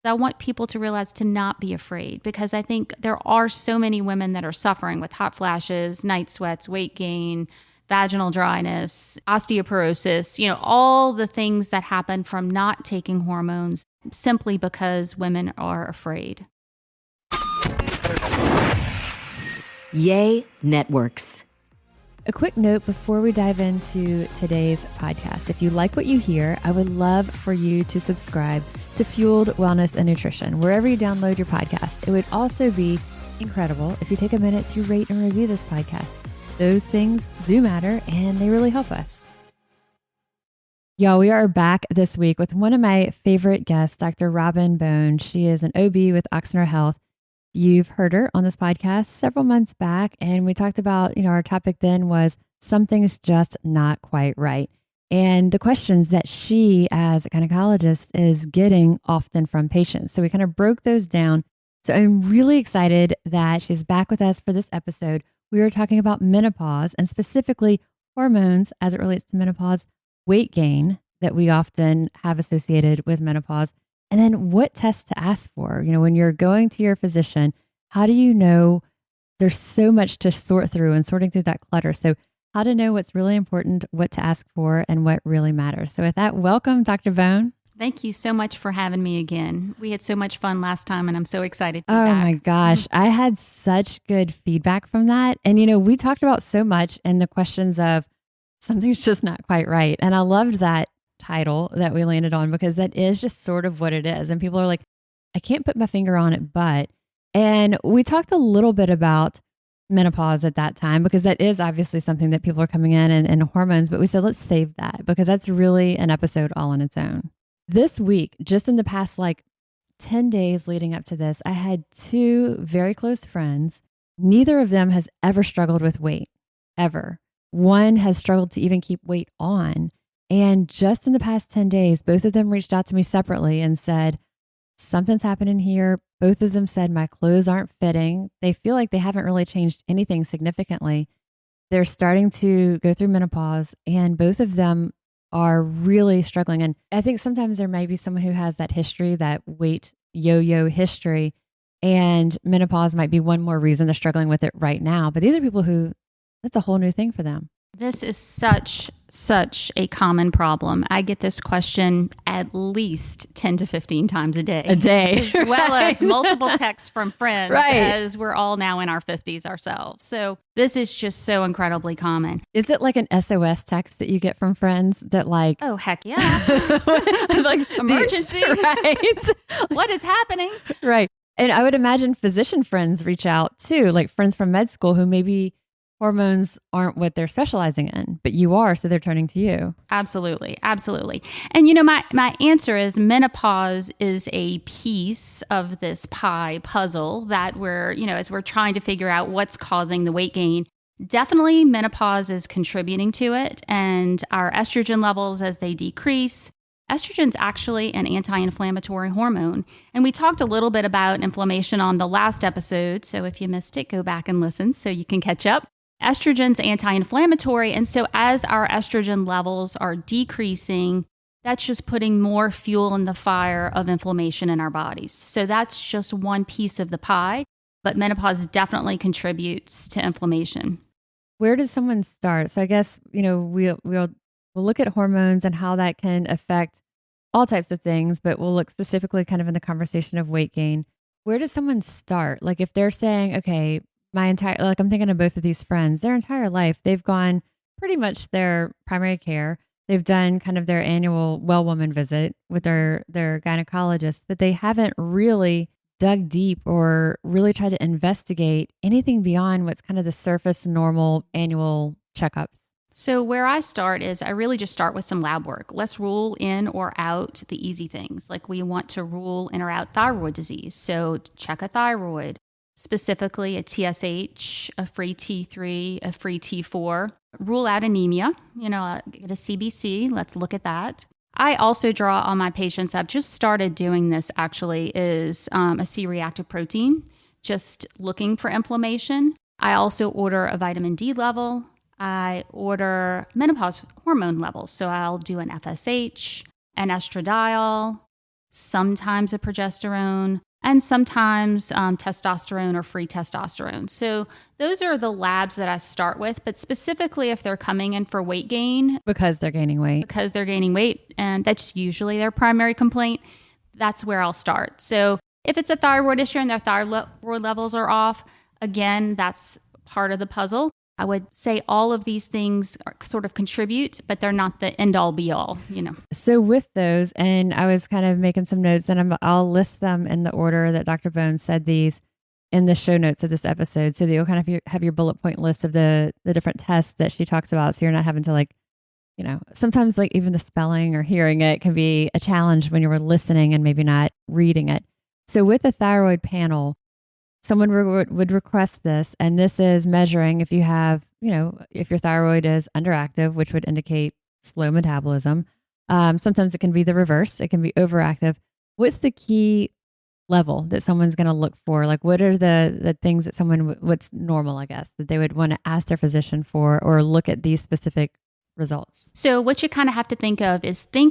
I want people to realize to not be afraid, because I think there are so many women that are suffering with hot flashes, night sweats, weight gain, vaginal dryness, osteoporosis, all the things that happen from not taking hormones simply because women are afraid. Yay Networks. A quick note before we dive into today's podcast. If you like what you hear, I would love for you to subscribe to Fueled Wellness and Nutrition, wherever you download your podcast. It would also be incredible if you take a minute to rate and review this podcast. Those things do matter, and they really help us. Y'all, we are back this week with one of my favorite guests, Dr. Robin Bone. She is an OB with Ochsner Health. You've heard her on this podcast several months back, and we talked about, our topic then was something's just not quite right. And the questions that she, as a gynecologist, is getting often from patients. So we kind of broke those down. So I'm really excited that she's back with us for this episode. We were talking about menopause, and specifically hormones as it relates to menopause, weight gain that we often have associated with menopause, and then what tests to ask for. When you're going to your physician, how do you know? There's so much to sort through and sorting through that clutter. So how to know what's really important, what to ask for, and what really matters. So with that, welcome, Dr. Bone. Thank you so much for having me again. We had so much fun last time, and I'm so excited to be back. Oh my gosh. I had such good feedback from that. And, we talked about so much in the questions of something's just not quite right. And I loved that title that we landed on, because that is just sort of what it is. And people are like, I can't put my finger on it, but, and we talked a little bit about menopause at that time, because that is obviously something that people are coming in and hormones, but we said, let's save that, because that's really an episode all on its own. This week, just in the past 10 days leading up to this, I had two very close friends. Neither of them has ever struggled with weight, ever. One has struggled to even keep weight on. And just in the past 10 days, both of them reached out to me separately and said, something's happening here. Both of them said, my clothes aren't fitting. They feel like they haven't really changed anything significantly. They're starting to go through menopause, and both of them are really struggling. And I think sometimes there may be someone who has that history, that weight yo-yo history, and menopause might be one more reason they're struggling with it right now. But these are people who, that's a whole new thing for them. This is such a common problem. I get this question at least 10 to 15 times a day. As well as multiple texts from friends, as we're all now in our 50s ourselves. So this is just so incredibly common. Is it like an SOS text that you get from friends that oh, heck yeah. Emergency. Right. What is happening? Right. And I would imagine physician friends reach out too, like friends from med school who maybe hormones aren't what they're specializing in, but you are, so they're turning to you. Absolutely. Absolutely. And my answer is menopause is a piece of this pie puzzle that we're, as we're trying to figure out what's causing the weight gain. Definitely menopause is contributing to it, and our estrogen levels as they decrease. Estrogen's actually an anti-inflammatory hormone. And we talked a little bit about inflammation on the last episode. So if you missed it, go back and listen so you can catch up. Estrogen's anti-inflammatory. And so as our estrogen levels are decreasing, that's just putting more fuel in the fire of inflammation in our bodies. So that's just one piece of the pie. But menopause definitely contributes to inflammation. Where does someone start? So I guess, we'll look at hormones and how that can affect all types of things, but we'll look specifically kind of in the conversation of weight gain. Where does someone start? Like if they're saying, okay, I'm thinking of both of these friends, their entire life, they've gone pretty much their primary care. They've done kind of their annual well woman visit with their gynecologist, but they haven't really dug deep or really tried to investigate anything beyond what's kind of the surface normal annual checkups. So where I start is I really just start with some lab work. Let's rule in or out the easy things. Like we want to rule in or out thyroid disease. So check a thyroid, specifically a TSH, a free T3, a free T4. Rule out anemia, get a CBC. Let's look at that. I also draw on my patients. I've just started doing this actually is a C-reactive protein, just looking for inflammation. I also order a vitamin D level. I order menopause hormone levels. So I'll do an FSH, an estradiol, sometimes a progesterone, and sometimes testosterone or free testosterone. So those are the labs that I start with, but specifically if they're coming in for weight gain. Because they're gaining weight. And that's usually their primary complaint. That's where I'll start. So if it's a thyroid issue and their thyroid levels are off, again, that's part of the puzzle. I would say all of these things sort of contribute, but they're not the end all be all, So with those, and I was kind of making some notes, and I'll list them in the order that Dr. Bone said these in the show notes of this episode, so that you'll kind of have your bullet point list of the different tests that she talks about, so you're not having to sometimes even the spelling or hearing it can be a challenge when you're listening and maybe not reading it. So with the thyroid panel, someone would request this, and this is measuring if you have, if your thyroid is underactive, which would indicate slow metabolism. Sometimes it can be the reverse. It can be overactive. What's the key level that someone's going to look for? Like, what are the things that what's normal, I guess, that they would want to ask their physician for or look at these specific results? So what you kind of have to think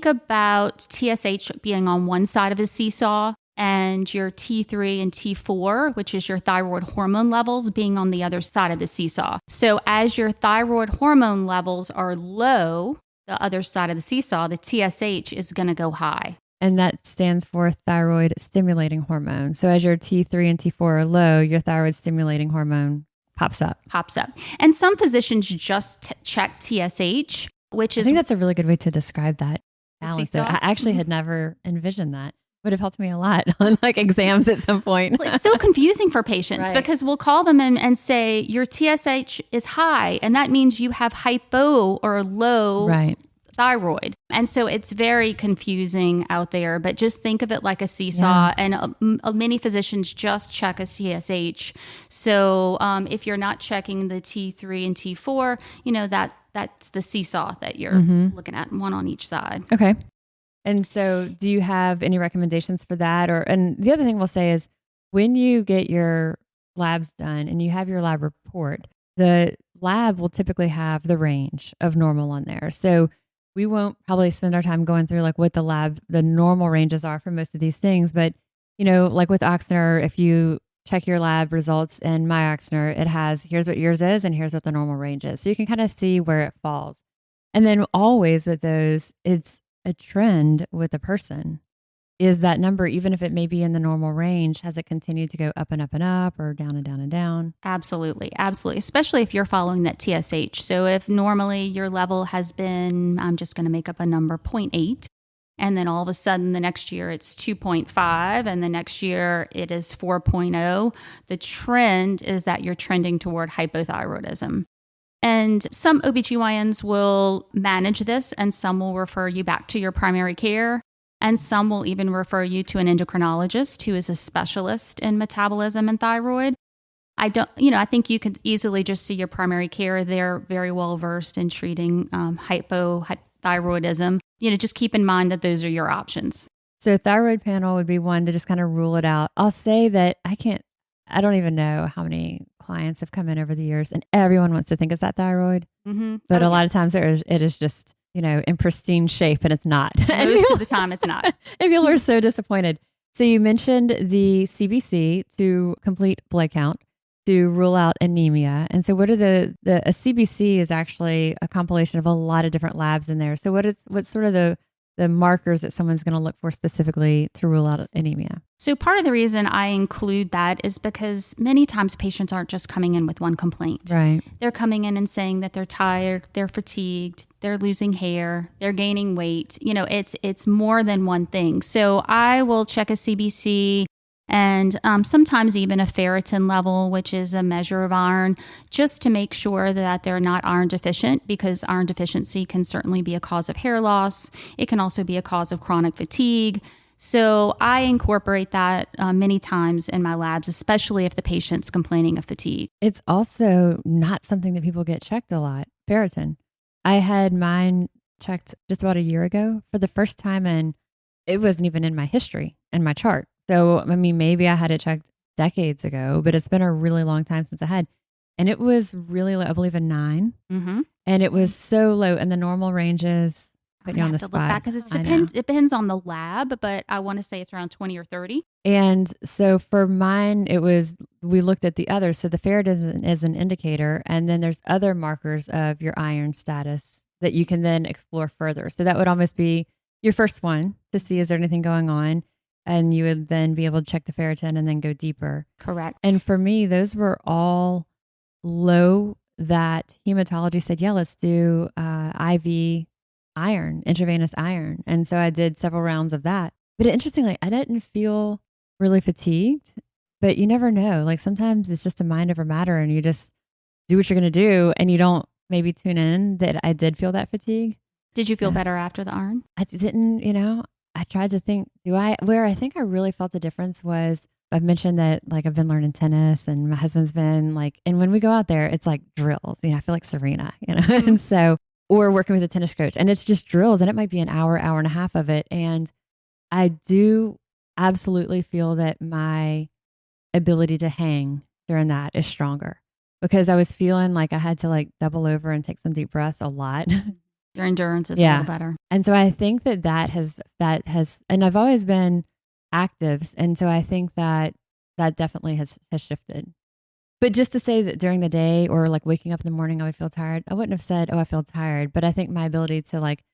about TSH being on one side of a seesaw, and your T3 and T4, which is your thyroid hormone levels, being on the other side of the seesaw. So as your thyroid hormone levels are low, the other side of the seesaw, the TSH is going to go high. And that stands for thyroid stimulating hormone. So as your T3 and T4 are low, your thyroid stimulating hormone pops up. And some physicians just check TSH, which is... I think that's a really good way to describe that. Seesaw? I actually had never envisioned that. Would have helped me a lot on exams at some point. It's so confusing for patients, right, because we'll call them in and say your TSH is high, and that means you have hypo or low thyroid. And so it's very confusing out there, but just think of it like a seesaw. And many physicians just check a TSH. So if you're not checking the T3 and T4, that's the seesaw that you're looking at, one on each side. Okay. And so do you have any recommendations for that? And the other thing we'll say is when you get your labs done and you have your lab report, the lab will typically have the range of normal on there. So we won't probably spend our time going through what the normal ranges are for most of these things. But, like with Ochsner, if you check your lab results in my Ochsner, it has, here's what yours is and here's what the normal range is. So you can kind of see where it falls. And then always with those, it's a trend with a person. Is that number, even if it may be in the normal range, has it continued to go up and up and up, or down and down and down? Absolutely. Especially if you're following that TSH. So if normally your level has been, I'm just going to make up a number, 0.8, and then all of a sudden the next year it's 2.5, and the next year it is 4.0, the trend is that you're trending toward hypothyroidism. And some OBGYNs will manage this, and some will refer you back to your primary care, and some will even refer you to an endocrinologist who is a specialist in metabolism and thyroid. I think you could easily just see your primary care. They're very well versed in treating hypothyroidism. Just keep in mind that those are your options. So thyroid panel would be one to just kind of rule it out. I'll say that I don't even know how many clients have come in over the years, and everyone wants to think it's that thyroid. But a lot of times it is just, in pristine shape, and it's not. Most of the time it's not. And people are so disappointed. So you mentioned the CBC to complete blood count to rule out anemia. And so what are a CBC is actually a compilation of a lot of different labs in there. So what's sort of the markers that someone's going to look for specifically to rule out anemia? So part of the reason I include that is because many times patients aren't just coming in with one complaint. Right. They're coming in and saying that they're tired, they're fatigued, they're losing hair, they're gaining weight. It's more than one thing. So I will check a CBC and sometimes even a ferritin level, which is a measure of iron, just to make sure that they're not iron deficient, because iron deficiency can certainly be a cause of hair loss. It can also be a cause of chronic fatigue. So I incorporate that many times in my labs, especially if the patient's complaining of fatigue. It's also not something that people get checked a lot, ferritin. I had mine checked just about a year ago for the first time, and it wasn't even in my history and my chart. So, maybe I had it checked decades ago, but it's been a really long time since I had. And it was really low, I believe a 9. And it was so low. And the normal range is Putting you on the spot. Look back because it depends on the lab, but I want to say it's around 20 or 30. And so for mine, we looked at the others. So the ferritin is an indicator, and then there's other markers of your iron status that you can then explore further. So that would almost be your first one to see, is there anything going on? And you would then be able to check the ferritin and then go deeper. Correct. And for me, those were all low that hematology said, yeah, let's do IV iron, intravenous iron. And so I did several rounds of that. But interestingly, I didn't feel really fatigued, but you never know. Like sometimes it's just a mind over matter and you just do what you're going to do and you don't maybe tune in that I did feel that fatigue. Did you feel better after the iron? I didn't, I tried to think, where I think I really felt a difference was, I've mentioned that like I've been learning tennis and my husband's been like, and when we go out there, it's like drills, I feel like Serena, Mm-hmm. and so, or working with a tennis coach and it's just drills and it might be an hour, hour and a half of it. And I do absolutely feel that my ability to hang during that is stronger because I was feeling like I had to like double over and take some deep breaths a lot. Your endurance is a little better. And so I think that has, and I've always been active. And so I think that definitely has shifted. But just to say that during the day or like waking up in the morning, I would feel tired. I wouldn't have said, oh, I feel tired. But I think my ability to like,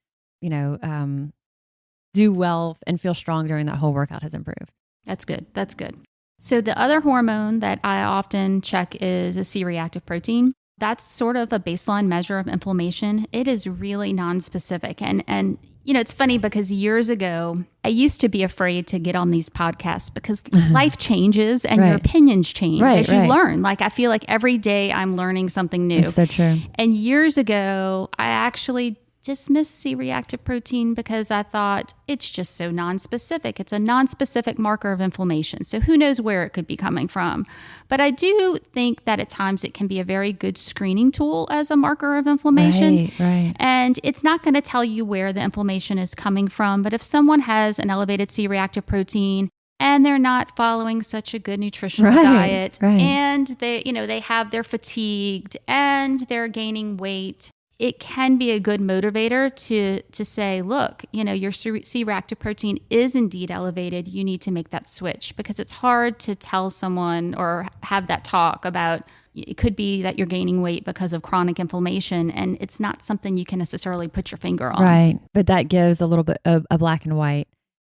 do well and feel strong during that whole workout has improved. That's good. That's good. So the other hormone that I often check is a C-reactive protein. That's sort of a baseline measure of inflammation. It is really nonspecific. And it's funny because years ago, I used to be afraid to get on these podcasts because life changes and your opinions change as you learn. Like I feel like every day I'm learning something new. It's so true. And years ago, I actually dismissed C-reactive protein because I thought it's just so nonspecific. It's a nonspecific marker of inflammation. So who knows where it could be coming from. But I do think that at times it can be a very good screening tool as a marker of inflammation. Right. And it's not going to tell you where the inflammation is coming from. But if someone has an elevated C-reactive protein and they're not following such a good nutritional diet and they're fatigued and they're gaining weight, it can be a good motivator to say, look, your C-reactive protein is indeed elevated. You need to make that switch because it's hard to tell someone or have that talk about. It could be that you're gaining weight because of chronic inflammation, and it's not something you can necessarily put your finger on. Right. But that gives a little bit of a black and white.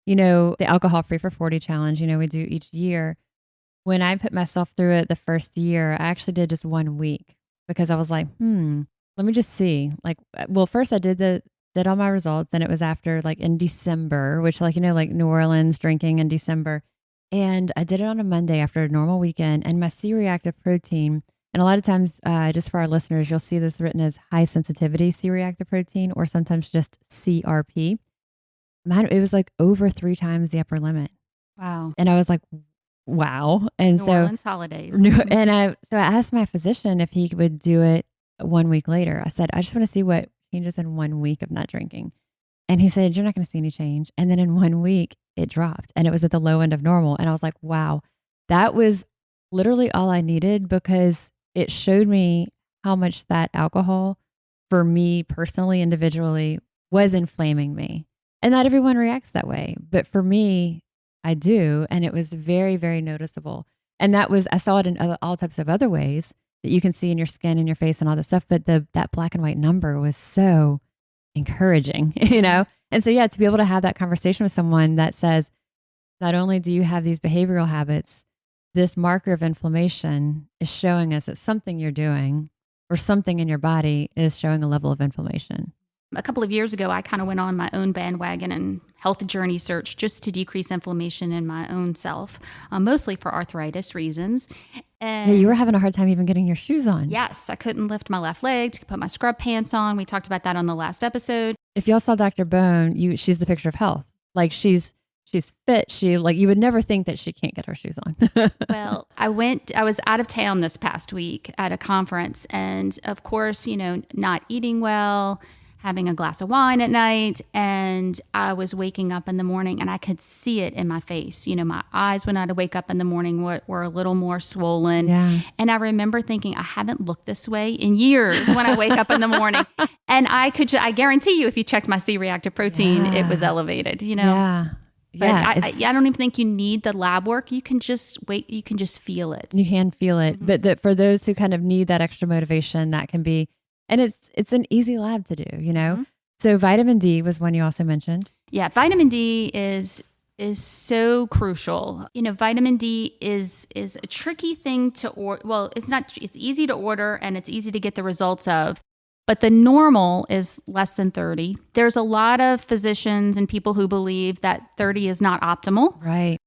The alcohol free for 40 challenge, we do each year. When I put myself through it the first year, I actually did just 1 week because I was like, let me just see. First I did all my results and it was after like in December, which like New Orleans drinking in December. And I did it on a Monday after a normal weekend and my C-reactive protein, and a lot of times just for our listeners, you'll see this written as high sensitivity C-reactive protein or sometimes just CRP. It was like over 3 times the upper limit. Wow. And I was like, wow. And New Orleans holidays. And I asked my physician if he would do it 1 week later. I said, I just want to see what changes in 1 week of not drinking. And he said, you're not going to see any change. And then in 1 week, it dropped and it was at the low end of normal. And I was like, wow, that was literally all I needed because it showed me how much that alcohol for me personally, individually, was inflaming me. And not everyone reacts that way. But for me, I do. And it was very, very noticeable. And I saw it in all types of other ways that you can see in your skin and your face and all this stuff. But that black and white number was so encouraging, And so, to be able to have that conversation with someone that says, not only do you have these behavioral habits, this marker of inflammation is showing us that something you're doing or something in your body is showing a level of inflammation. A couple of years ago, I kind of went on my own bandwagon and health journey search just to decrease inflammation in my own self, mostly for arthritis reasons. And you were having a hard time even getting your shoes on. Yes, I couldn't lift my left leg to put my scrub pants on. We talked about that on the last episode. If y'all saw Dr. Bone, she's the picture of health. Like she's fit. You would never think that she can't get her shoes on. Well, I was out of town this past week at a conference and of course, not eating well, having a glass of wine at night, and I was waking up in the morning and I could see it in my face. My eyes when I'd wake up in the morning were a little more swollen. Yeah. And I remember thinking, I haven't looked this way in years when I wake up in the morning. And I guarantee you, if you checked my C-reactive protein, it was elevated, Yeah. But I don't even think you need the lab work. You can just wait. You can just feel it. You can feel it. Mm-hmm. But for those who kind of need that extra motivation, that can be, and it's an easy lab to do, Mm-hmm. So vitamin D was one you also mentioned. Yeah. Vitamin D is so crucial. Vitamin D is a tricky thing to order. Well, it's not, it's easy to order and it's easy to get the results of. But the normal is less than 30. There's a lot of physicians and people who believe that 30 is not optimal. Right.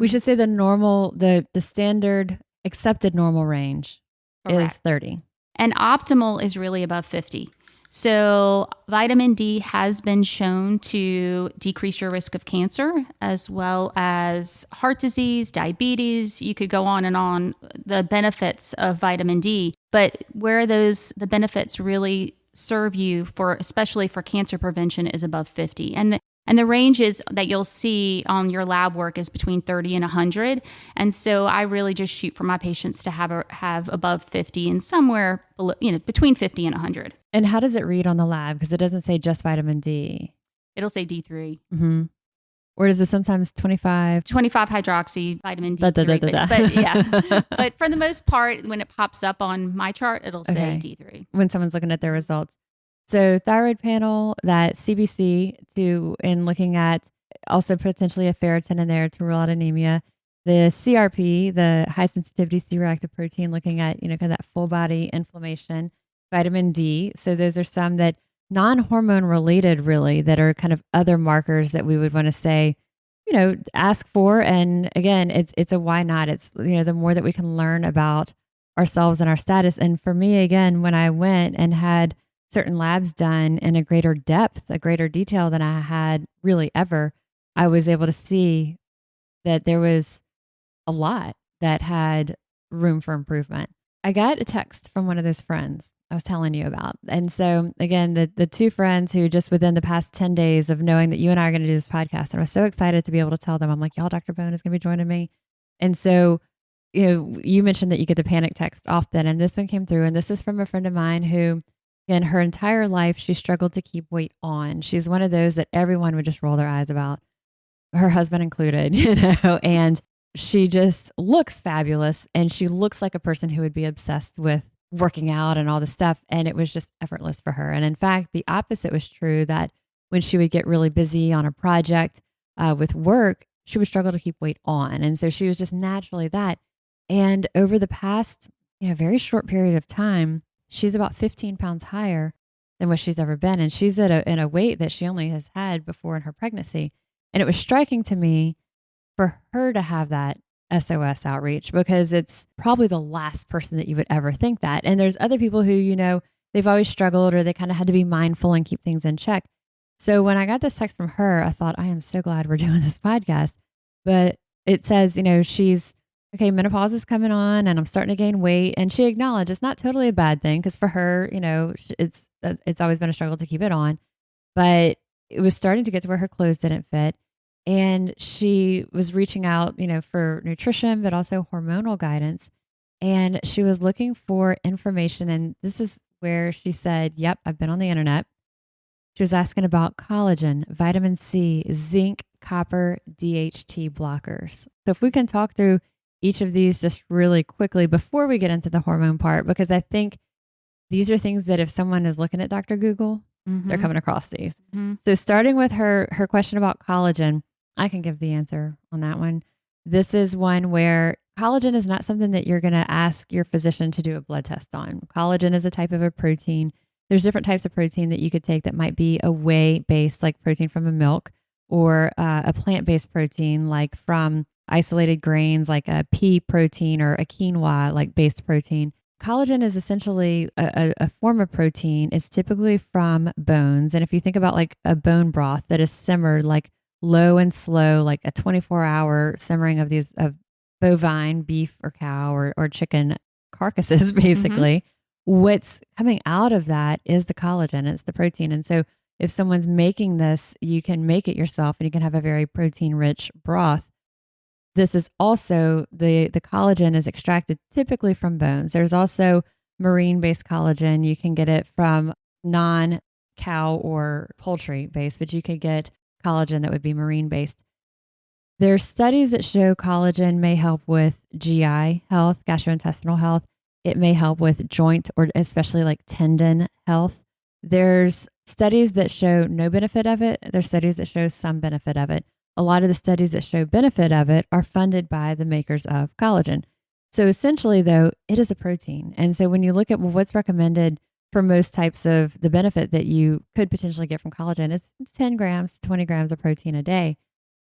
We should say the normal, the standard accepted normal range is 30. And optimal is really above 50. So vitamin D has been shown to decrease your risk of cancer as well as heart disease, diabetes. You could go on and on the benefits of vitamin D, but where the benefits really serve you for, especially for cancer prevention, is above 50. And the ranges that you'll see on your lab work is between 30 and 100. And so I really just shoot for my patients to have above 50 and somewhere below, between 50 and 100. And how does it read on the lab? Because it doesn't say just vitamin D. It'll say D3. Mm-hmm. Or does it sometimes 25 hydroxy vitamin D3. But yeah, but for the most part, when it pops up on my chart, it'll say D3. When someone's looking at their results. So thyroid panel, that CBC in looking at also potentially a ferritin in there to rule out anemia. The CRP, the high sensitivity C-reactive protein, looking at, kind of that full body inflammation. Vitamin D. So those are some that non-hormone related really that are kind of other markers that we would want to say, ask for. And again, it's a why not. It's, the more that we can learn about ourselves and our status. And for me, again, when I went and had certain labs done in a greater depth, a greater detail than I had really ever, I was able to see that there was a lot that had room for improvement. I got a text from one of those friends I was telling you about. And so again, the two friends who just within the past 10 days of knowing that you and I are going to do this podcast, and I was so excited to be able to tell them, I'm like, y'all, Dr. Bone is going to be joining me. And so, you mentioned that you get the panic text often, and this one came through, and this is from a friend of mine who, in her entire life, she struggled to keep weight on. She's one of those that everyone would just roll their eyes about, her husband included, and she just looks fabulous. And she looks like a person who would be obsessed with working out and all this stuff. And it was just effortless for her. And in fact, the opposite was true, that when she would get really busy on a project with work, she would struggle to keep weight on. And so she was just naturally that. And over the past, very short period of time, she's about 15 pounds higher than what she's ever been. And she's in a weight that she only has had before in her pregnancy. And it was striking to me for her to have that SOS outreach, because it's probably the last person that you would ever think that. And there's other people who, they've always struggled, or they kind of had to be mindful and keep things in check. So when I got this text from her, I thought, I am so glad we're doing this podcast. But it says, she's, okay, menopause is coming on and I'm starting to gain weight. And she acknowledged it's not totally a bad thing, because for her, it's always been a struggle to keep it on. But it was starting to get to where her clothes didn't fit. And she was reaching out, for nutrition, but also hormonal guidance. And she was looking for information. And this is where she said, yep, I've been on the internet. She was asking about collagen, vitamin C, zinc, copper, DHT blockers. So if we can talk through each of these just really quickly before we get into the hormone part, because I think these are things that if someone is looking at Dr. Google, they're coming across these. Mm-hmm. So starting with her question about collagen, I can give the answer on that one. This is one where collagen is not something that you're going to ask your physician to do a blood test on. Collagen is a type of a protein. There's different types of protein that you could take that might be a whey-based, like protein from a milk, or a plant-based protein, like from isolated grains, like a pea protein or a quinoa, like based protein. Collagen is essentially a form of protein. It's typically from bones. And if you think about like a bone broth that is simmered like low and slow, like a 24-hour simmering of bovine, beef or cow or chicken carcasses, basically, what's coming out of that is the collagen, it's the protein. And so if someone's making this, you can make it yourself and you can have a very protein rich broth. This is also the collagen is extracted typically from bones. There's also marine based collagen. You can get it from non cow or poultry based, but you could get collagen that would be marine based. There's studies that show collagen may help with GI health, gastrointestinal health. It may help with joint or especially like tendon health. There's studies that show no benefit of it. There's studies that show some benefit of it. A lot of the studies that show benefit of it are funded by the makers of collagen. So essentially, though, it is a protein. And so when you look at what's recommended for most types of the benefit that you could potentially get from collagen, it's 10 grams, 20 grams of protein a day.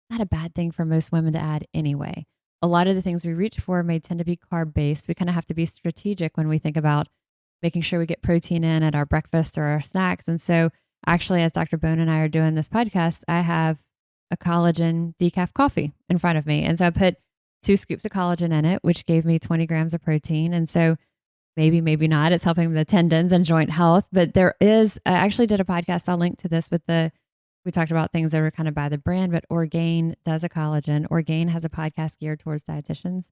Not a bad thing for most women to add anyway. A lot of the things we reach for may tend to be carb-based. We kind of have to be strategic when we think about making sure we get protein in at our breakfast or our snacks. And so actually, as Dr. Bone and I are doing this podcast, I have a collagen decaf coffee in front of me. And so I put 2 scoops of collagen in it, which gave me 20 grams of protein. And so maybe not, it's helping the tendons and joint health. But I actually did a podcast. I'll link to this we talked about things that were kind of by the brand, but Orgain does a collagen. Orgain has a podcast geared towards dietitians.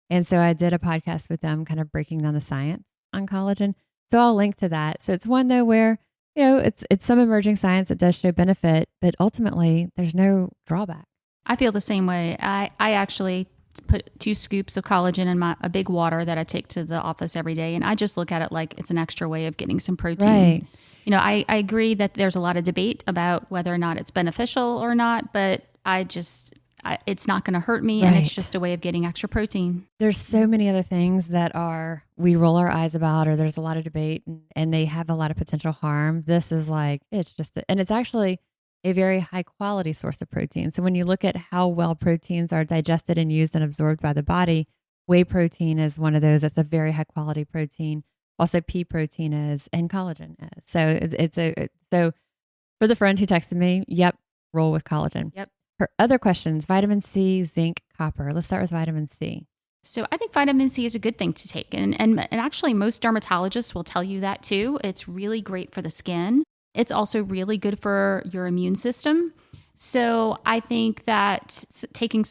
And so I did a podcast with them kind of breaking down the science on collagen. So I'll link to that. So it's one though where, it's some emerging science that does show benefit, but ultimately there's no drawback. I feel the same way. I actually put 2 scoops of collagen in a big water that I take to the office every day. And I just look at it like it's an extra way of getting some protein. Right. I agree that there's a lot of debate about whether or not it's beneficial or not, but it's not going to hurt me. Right. And it's just a way of getting extra protein. There's so many other things that we roll our eyes about, or there's a lot of debate and they have a lot of potential harm. This is and it's actually a very high quality source of protein. So when you look at how well proteins are digested and used and absorbed by the body, whey protein is one of those. That's a very high quality protein. Also pea protein is, and collagen is. So so for the friend who texted me, yep, roll with collagen. Yep. For other questions, vitamin C, zinc, copper. Let's start with vitamin C. So I think vitamin C is a good thing to take. And actually most dermatologists will tell you that too. It's really great for the skin. It's also really good for your immune system. So I think that taking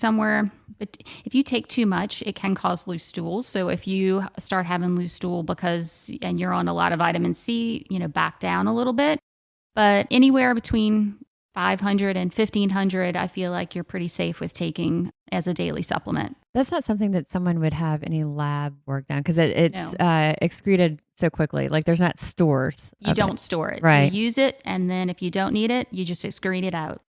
but if you take too much, it can cause loose stools. So if you start having loose stool and you're on a lot of vitamin C, back down a little bit. But anywhere between 500 and 1500, I feel like you're pretty safe with taking as a daily supplement. That's not something that someone would have any lab work done because it's excreted so quickly. Like there's not stores. You don't store it. Right. You use it. And then if you don't need it, you just excrete it out.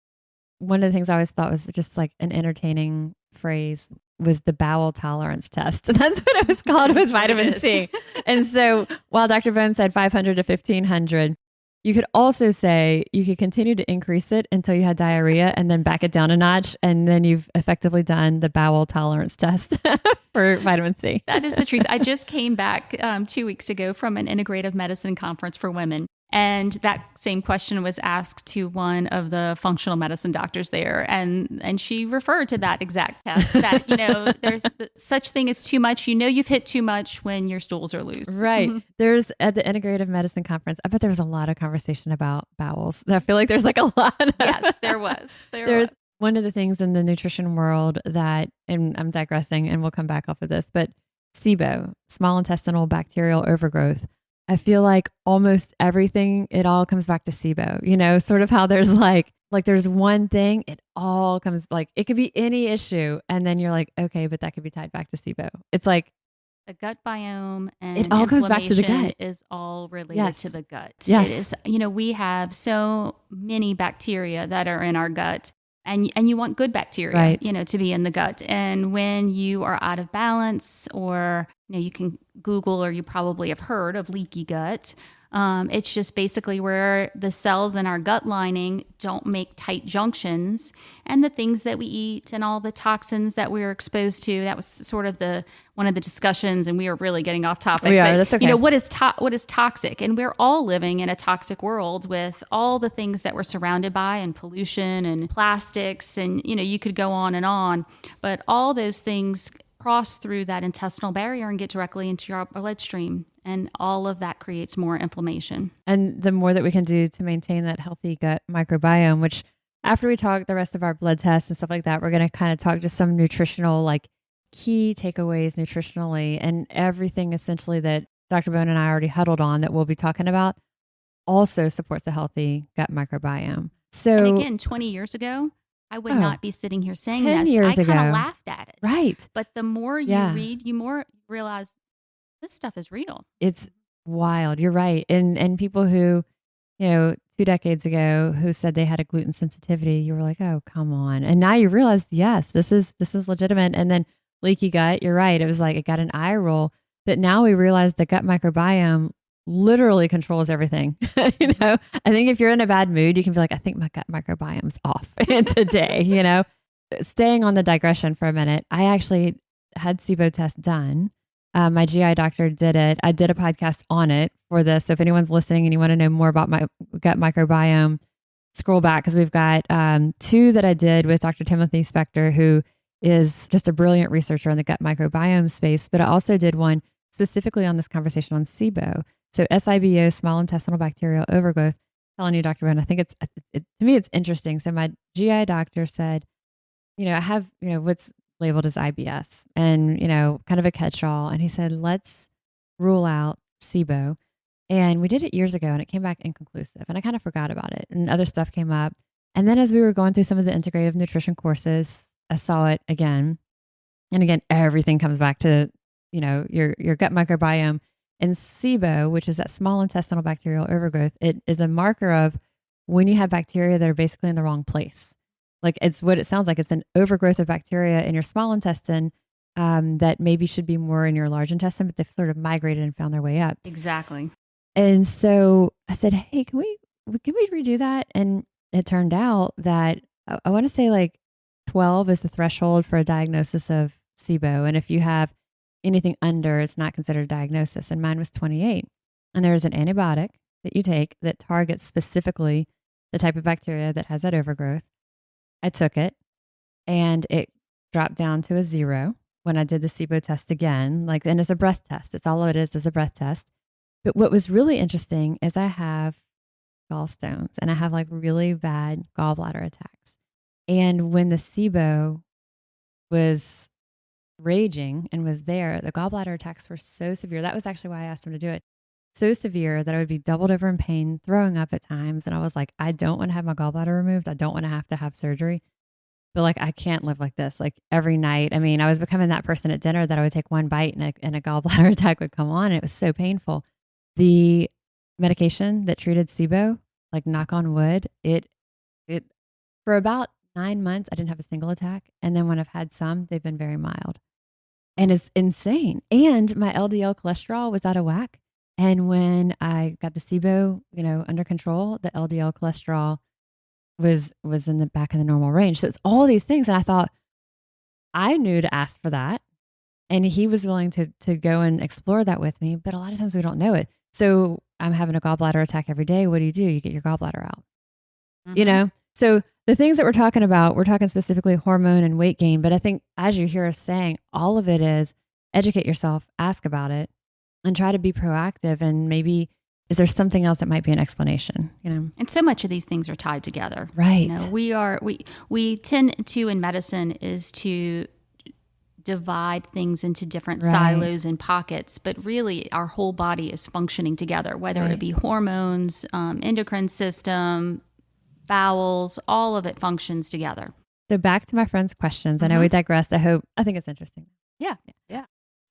One of the things I always thought was just like an entertaining phrase was the bowel tolerance test. And that's what it was called. It was vitamin C. And so while Dr. Bone said 500 to 1500, you could also say you could continue to increase it until you had diarrhea and then back it down a notch. And then you've effectively done the bowel tolerance test for vitamin C. That is the truth. I just came back 2 weeks ago from an integrative medicine conference for women. And that same question was asked to one of the functional medicine doctors there. And she referred to that exact test that, there's such thing as too much. You've hit too much when your stools are loose. Right. Mm-hmm. There's at the integrative medicine conference, I bet there was a lot of conversation about bowels. I feel like there's like a lot. Yes, there was. There's one of the things in the nutrition world and I'm digressing and we'll come back off of this, but SIBO, small intestinal bacterial overgrowth. I feel like almost everything, it all comes back to SIBO, sort of how there's like there's one thing, it all comes it could be any issue. And then you're like, okay, but that could be tied back to SIBO. It's like the gut biome and it all comes back to the gut. Is all related to the gut. Yes. It is, we have so many bacteria that are in our gut. And you want good bacteria, right, to be in the gut. And when you are out of balance, or you can Google, or you probably have heard of leaky gut. It's just basically where the cells in our gut lining don't make tight junctions, and the things that we eat and all the toxins that we're exposed to. That was sort of one of the discussions, and we are really getting off topic. That's okay. What is toxic? And we're all living in a toxic world with all the things that we're surrounded by, and pollution and plastics, and you could go on, but all those things cross through that intestinal barrier and get directly into your bloodstream. And all of that creates more inflammation. And the more that we can do to maintain that healthy gut microbiome, which after we talk the rest of our blood tests and stuff like that, we're going to kind of talk just some nutritional, like key takeaways nutritionally, and everything essentially that Dr. Bone and I already huddled on that we'll be talking about also supports a healthy gut microbiome. So, and again, 20 years ago, I would not be sitting here saying 10 this. years I kind ago. of laughed at it. Right. But the more you read, you more realize this stuff is real. It's wild. You're right. And people who, 2 decades ago who said they had a gluten sensitivity, you were like, oh, come on. And now you realize, yes, this is legitimate. And then leaky gut, you're right. It was like, it got an eye roll. But now we realize the gut microbiome literally controls everything. I think if you're in a bad mood, you can be like, I think my gut microbiome's off today, Staying on the digression for a minute, I actually had SIBO test done. My GI doctor did it. I did a podcast on it for this. So if anyone's listening and you want to know more about my gut microbiome, scroll back because we've got 2 that I did with Dr. Timothy Spector, who is just a brilliant researcher in the gut microbiome space. But I also did one specifically on this conversation on SIBO. So SIBO, small intestinal bacterial overgrowth. Telling you, Dr. Bone, I think to me, it's interesting. So my GI doctor said, I have, what's labeled as IBS and, kind of a catch-all. And he said, let's rule out SIBO. And we did it years ago and it came back inconclusive. And I kind of forgot about it and other stuff came up. And then as we were going through some of the integrative nutrition courses, I saw it again. And again, everything comes back to, your gut microbiome. And SIBO, which is that small intestinal bacterial overgrowth, it is a marker of when you have bacteria that are basically in the wrong place. Like it's what it sounds like. It's an overgrowth of bacteria in your small intestine that maybe should be more in your large intestine, but they've sort of migrated and found their way up. Exactly. And so I said, hey, can we redo that? And it turned out that I want to say like 12 is the threshold for a diagnosis of SIBO. And if you have anything under, it's not considered a diagnosis. And mine was 28. And there is an antibiotic that you take that targets specifically the type of bacteria that has that overgrowth. I took it and it dropped down to a 0 when I did the SIBO test again. And it's a breath test. It's all it is a breath test. But what was really interesting is I have gallstones and I have like really bad gallbladder attacks. And when the SIBO was raging and was there, the gallbladder attacks were so severe. That was actually why I asked him to do it. So severe that I would be doubled over in pain, throwing up at times. And I was like, I don't want to have my gallbladder removed. I don't want to have surgery. But like, I can't live like this. Like every night, I mean, I was becoming that person at dinner that I would take one bite and a gallbladder attack would come on. And it was so painful. The medication that treated SIBO, like knock on wood, it for about 9 months, I didn't have a single attack. And then when I've had some, they've been very mild. And it's insane. And my LDL cholesterol was out of whack. And when I got the SIBO, under control, the LDL cholesterol was in the back of the normal range. So it's all these things. And I thought I knew to ask for that. And he was willing to go and explore that with me. But a lot of times we don't know it. So I'm having a gallbladder attack every day. What do? You get your gallbladder out, So the things that we're talking about, we're talking specifically hormone and weight gain. But I think as you hear us saying, all of it is educate yourself, ask about it, and try to be proactive. And maybe, is there something else that might be an explanation, And so much of these things are tied together. Right. We tend to, in medicine, is to divide things into different silos and pockets, but really our whole body is functioning together, whether it be hormones, endocrine system, bowels, all of it functions together. So back to my friend's questions. I know we digressed. I think it's interesting. Yeah.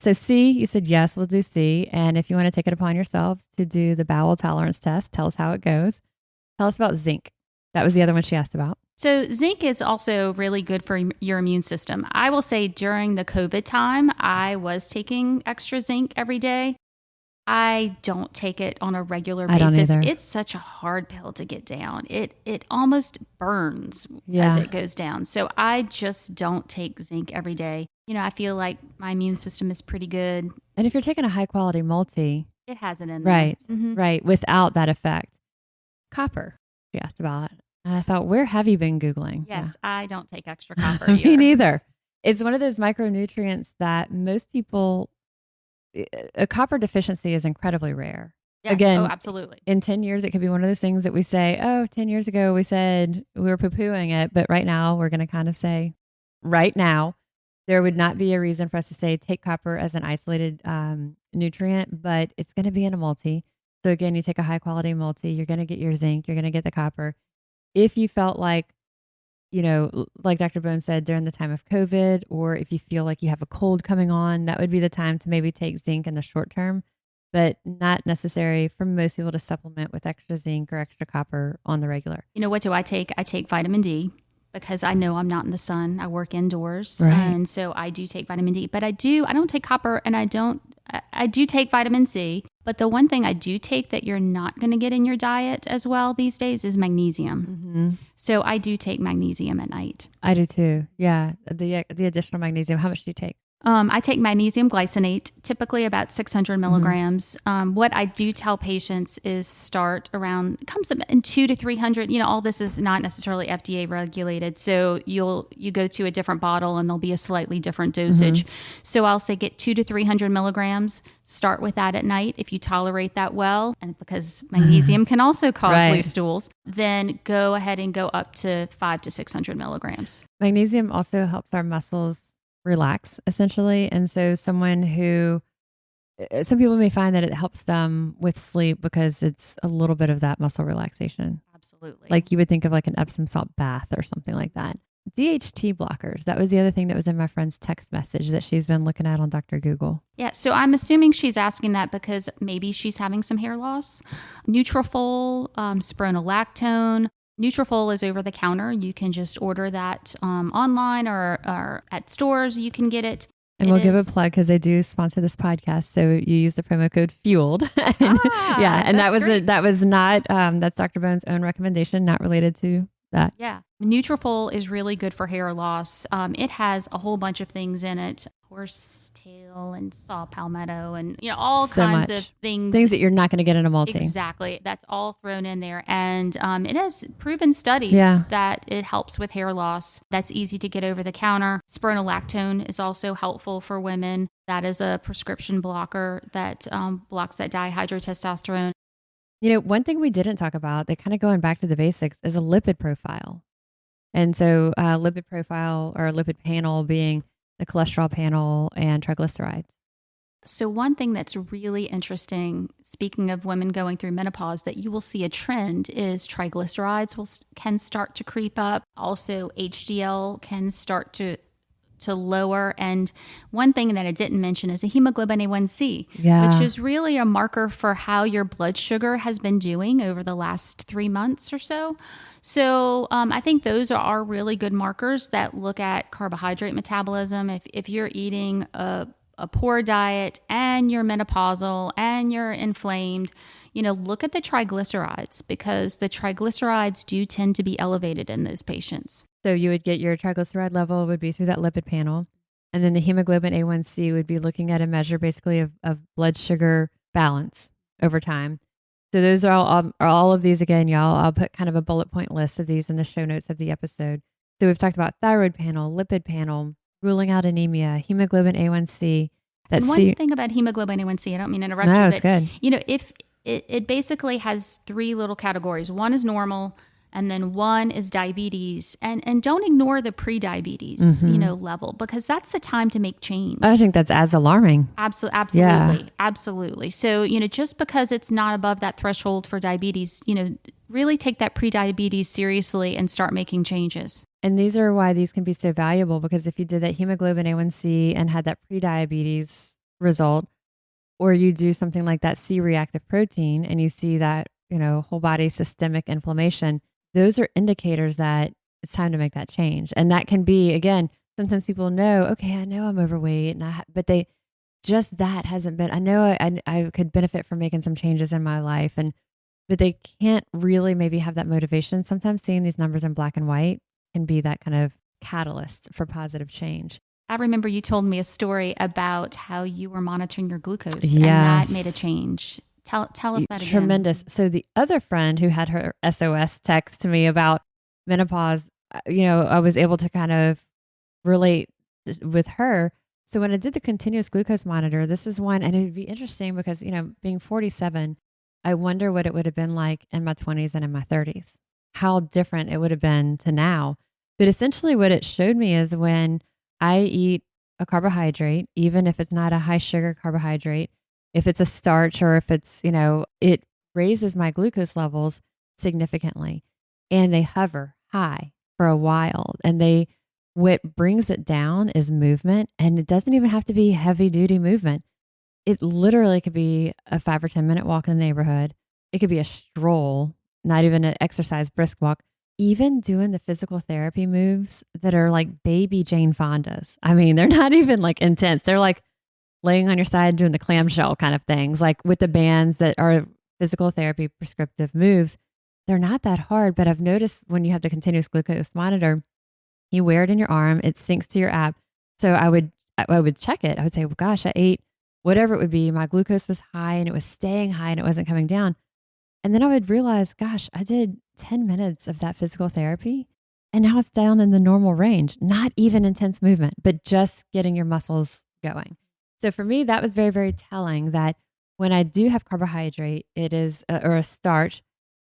So C, you said, yes, we'll do C. And if you want to take it upon yourself to do the bowel tolerance test, tell us how it goes. Tell us about zinc. That was the other one she asked about. So zinc is also really good for your immune system. I will say during the COVID time, I was taking extra zinc every day. I don't take it on a regular basis. It's such a hard pill to get down. It almost burns as it goes down. So I just don't take zinc every day. I feel like my immune system is pretty good. And if you're taking a high quality multi, it has it in there. Right, right, without that effect. Copper, she asked about. And I thought, where have you been Googling? Yes, I don't take extra copper either. Me neither. It's one of those micronutrients that most people a copper deficiency is incredibly rare. Yeah. Again, Oh, absolutely. in 10 years, it could be one of those things that we say, 10 years ago, we said we were poo-pooing it. But right now, we're going to kind of say, right now, there would not be a reason for us to say take copper as an isolated nutrient, but it's going to be in a multi. So again, you take a high quality multi, you're going to get your zinc, you're going to get the copper. If you felt like, like Dr. Bone said, during the time of COVID, or if you feel like you have a cold coming on, that would be the time to maybe take zinc in the short term, but not necessary for most people to supplement with extra zinc or extra copper on the regular. What do I take? I take vitamin D because I know I'm not in the sun. I work indoors. Right. And so I do take vitamin D, but I don't take copper, and I do take vitamin C. But the one thing I do take that you're not going to get in your diet as well these days is magnesium. Mm-hmm. So I do take magnesium at night. I do too. Yeah. The additional magnesium. How much do you take? I take magnesium glycinate, typically about 600 milligrams. What I do tell patients is start around, comes in 200 to 300. All this is not necessarily FDA regulated. So you go to a different bottle and there'll be a slightly different dosage. So I'll say get 200 to 300 milligrams. Start with that at night if you tolerate that well. And because magnesium can also cause loose stools, then go ahead and go up to 500 to 600 milligrams. Magnesium also helps our muscles relax, essentially. And so some people may find that it helps them with sleep because it's a little bit of that muscle relaxation. Absolutely. Like you would think of like an Epsom salt bath or something like that. DHT blockers. That was the other thing that was in my friend's text message that she's been looking at on Dr. Google. Yeah, so I'm assuming she's asking that because maybe she's having some hair loss. Nutrafol, spironolactone. Nutrafol is over the counter. You can just order that online or at stores. You can get it. And we'll give a plug because they do sponsor this podcast. So you use the promo code FUELED. And that was not, that's Dr. Bone's own recommendation, not related to that. Yeah. Nutrafol is really good for hair loss. It has a whole bunch of things in it. Horsetail and saw palmetto and all kinds of things. Things that you're not going to get in a multi. Exactly. That's all thrown in there. And it has proven studies that it helps with hair loss. That's easy to get over the counter. Spironolactone is also helpful for women. That is a prescription blocker that blocks that dihydrotestosterone. One thing we didn't talk about, that kind of going back to the basics, is a lipid profile. And so lipid profile or lipid panel being the cholesterol panel and triglycerides. So one thing that's really interesting, speaking of women going through menopause, that you will see a trend is triglycerides can start to creep up. Also, HDL can start to lower. And one thing that I didn't mention is a hemoglobin A1C, which is really a marker for how your blood sugar has been doing over the last 3 months or so. So I think those are really good markers that look at carbohydrate metabolism. If you're eating a poor diet and you're menopausal and you're inflamed, look at the triglycerides because the triglycerides do tend to be elevated in those patients. So you would get your triglyceride level would be through that lipid panel. And then the hemoglobin A1C would be looking at a measure basically of blood sugar balance over time. So those are all of these again, y'all. I'll put kind of a bullet point list of these in the show notes of the episode. So we've talked about thyroid panel, lipid panel, ruling out anemia, hemoglobin A1C. And one thing about hemoglobin A1C, I don't mean to interrupt you, but it's good. If it basically has 3 little categories. One is normal, and then one is diabetes. And don't ignore the pre-diabetes, level, because that's the time to make change. I think that's as alarming. Absolutely. Yeah. Absolutely. So, just because it's not above that threshold for diabetes, really take that pre-diabetes seriously and start making changes. And these are why these can be so valuable, because if you did that hemoglobin A1C and had that pre-diabetes result, or you do something like that C-reactive protein and you see that, whole body systemic inflammation, those are indicators that it's time to make that change. And that can be, again, sometimes people know, okay, I know I'm overweight, but that hasn't been, I know I could benefit from making some changes in my life, but they can't really maybe have that motivation. Sometimes seeing these numbers in black and white can be that kind of catalyst for positive change. I remember you told me a story about how you were monitoring your glucose Yes. and that made a change. Tell us that again. Tremendous. So the other friend who had her SOS text to me about menopause, I was able to kind of relate with her. So when I did the continuous glucose monitor, this is one, and it would be interesting because, being 47, I wonder what it would have been like in my 20s and in my 30s, how different it would have been to now. But essentially what it showed me is when I eat a carbohydrate, even if it's not a high sugar carbohydrate, if it's a starch or if it's, it raises my glucose levels significantly, and they hover high for a while. And what brings it down is movement, and it doesn't even have to be heavy duty movement. It literally could be a 5 or 10 minute walk in the neighborhood. It could be a stroll, not even an exercise brisk walk. Even doing the physical therapy moves that are like baby Jane Fonda's. I mean, they're not even like intense. They're like laying on your side doing the clamshell kind of things, like with the bands that are physical therapy prescriptive moves. They're not that hard, but I've noticed when you have the continuous glucose monitor, you wear it in your arm, it syncs to your app. So I would check it. I would say, well, gosh, I ate whatever it would be. My glucose was high and it was staying high and it wasn't coming down. And then I would realize, gosh, I did 10 minutes of that physical therapy and now it's down in the normal range, not even intense movement, but just getting your muscles going. So for me, that was very, very telling that when I do have carbohydrate, it is, or a starch,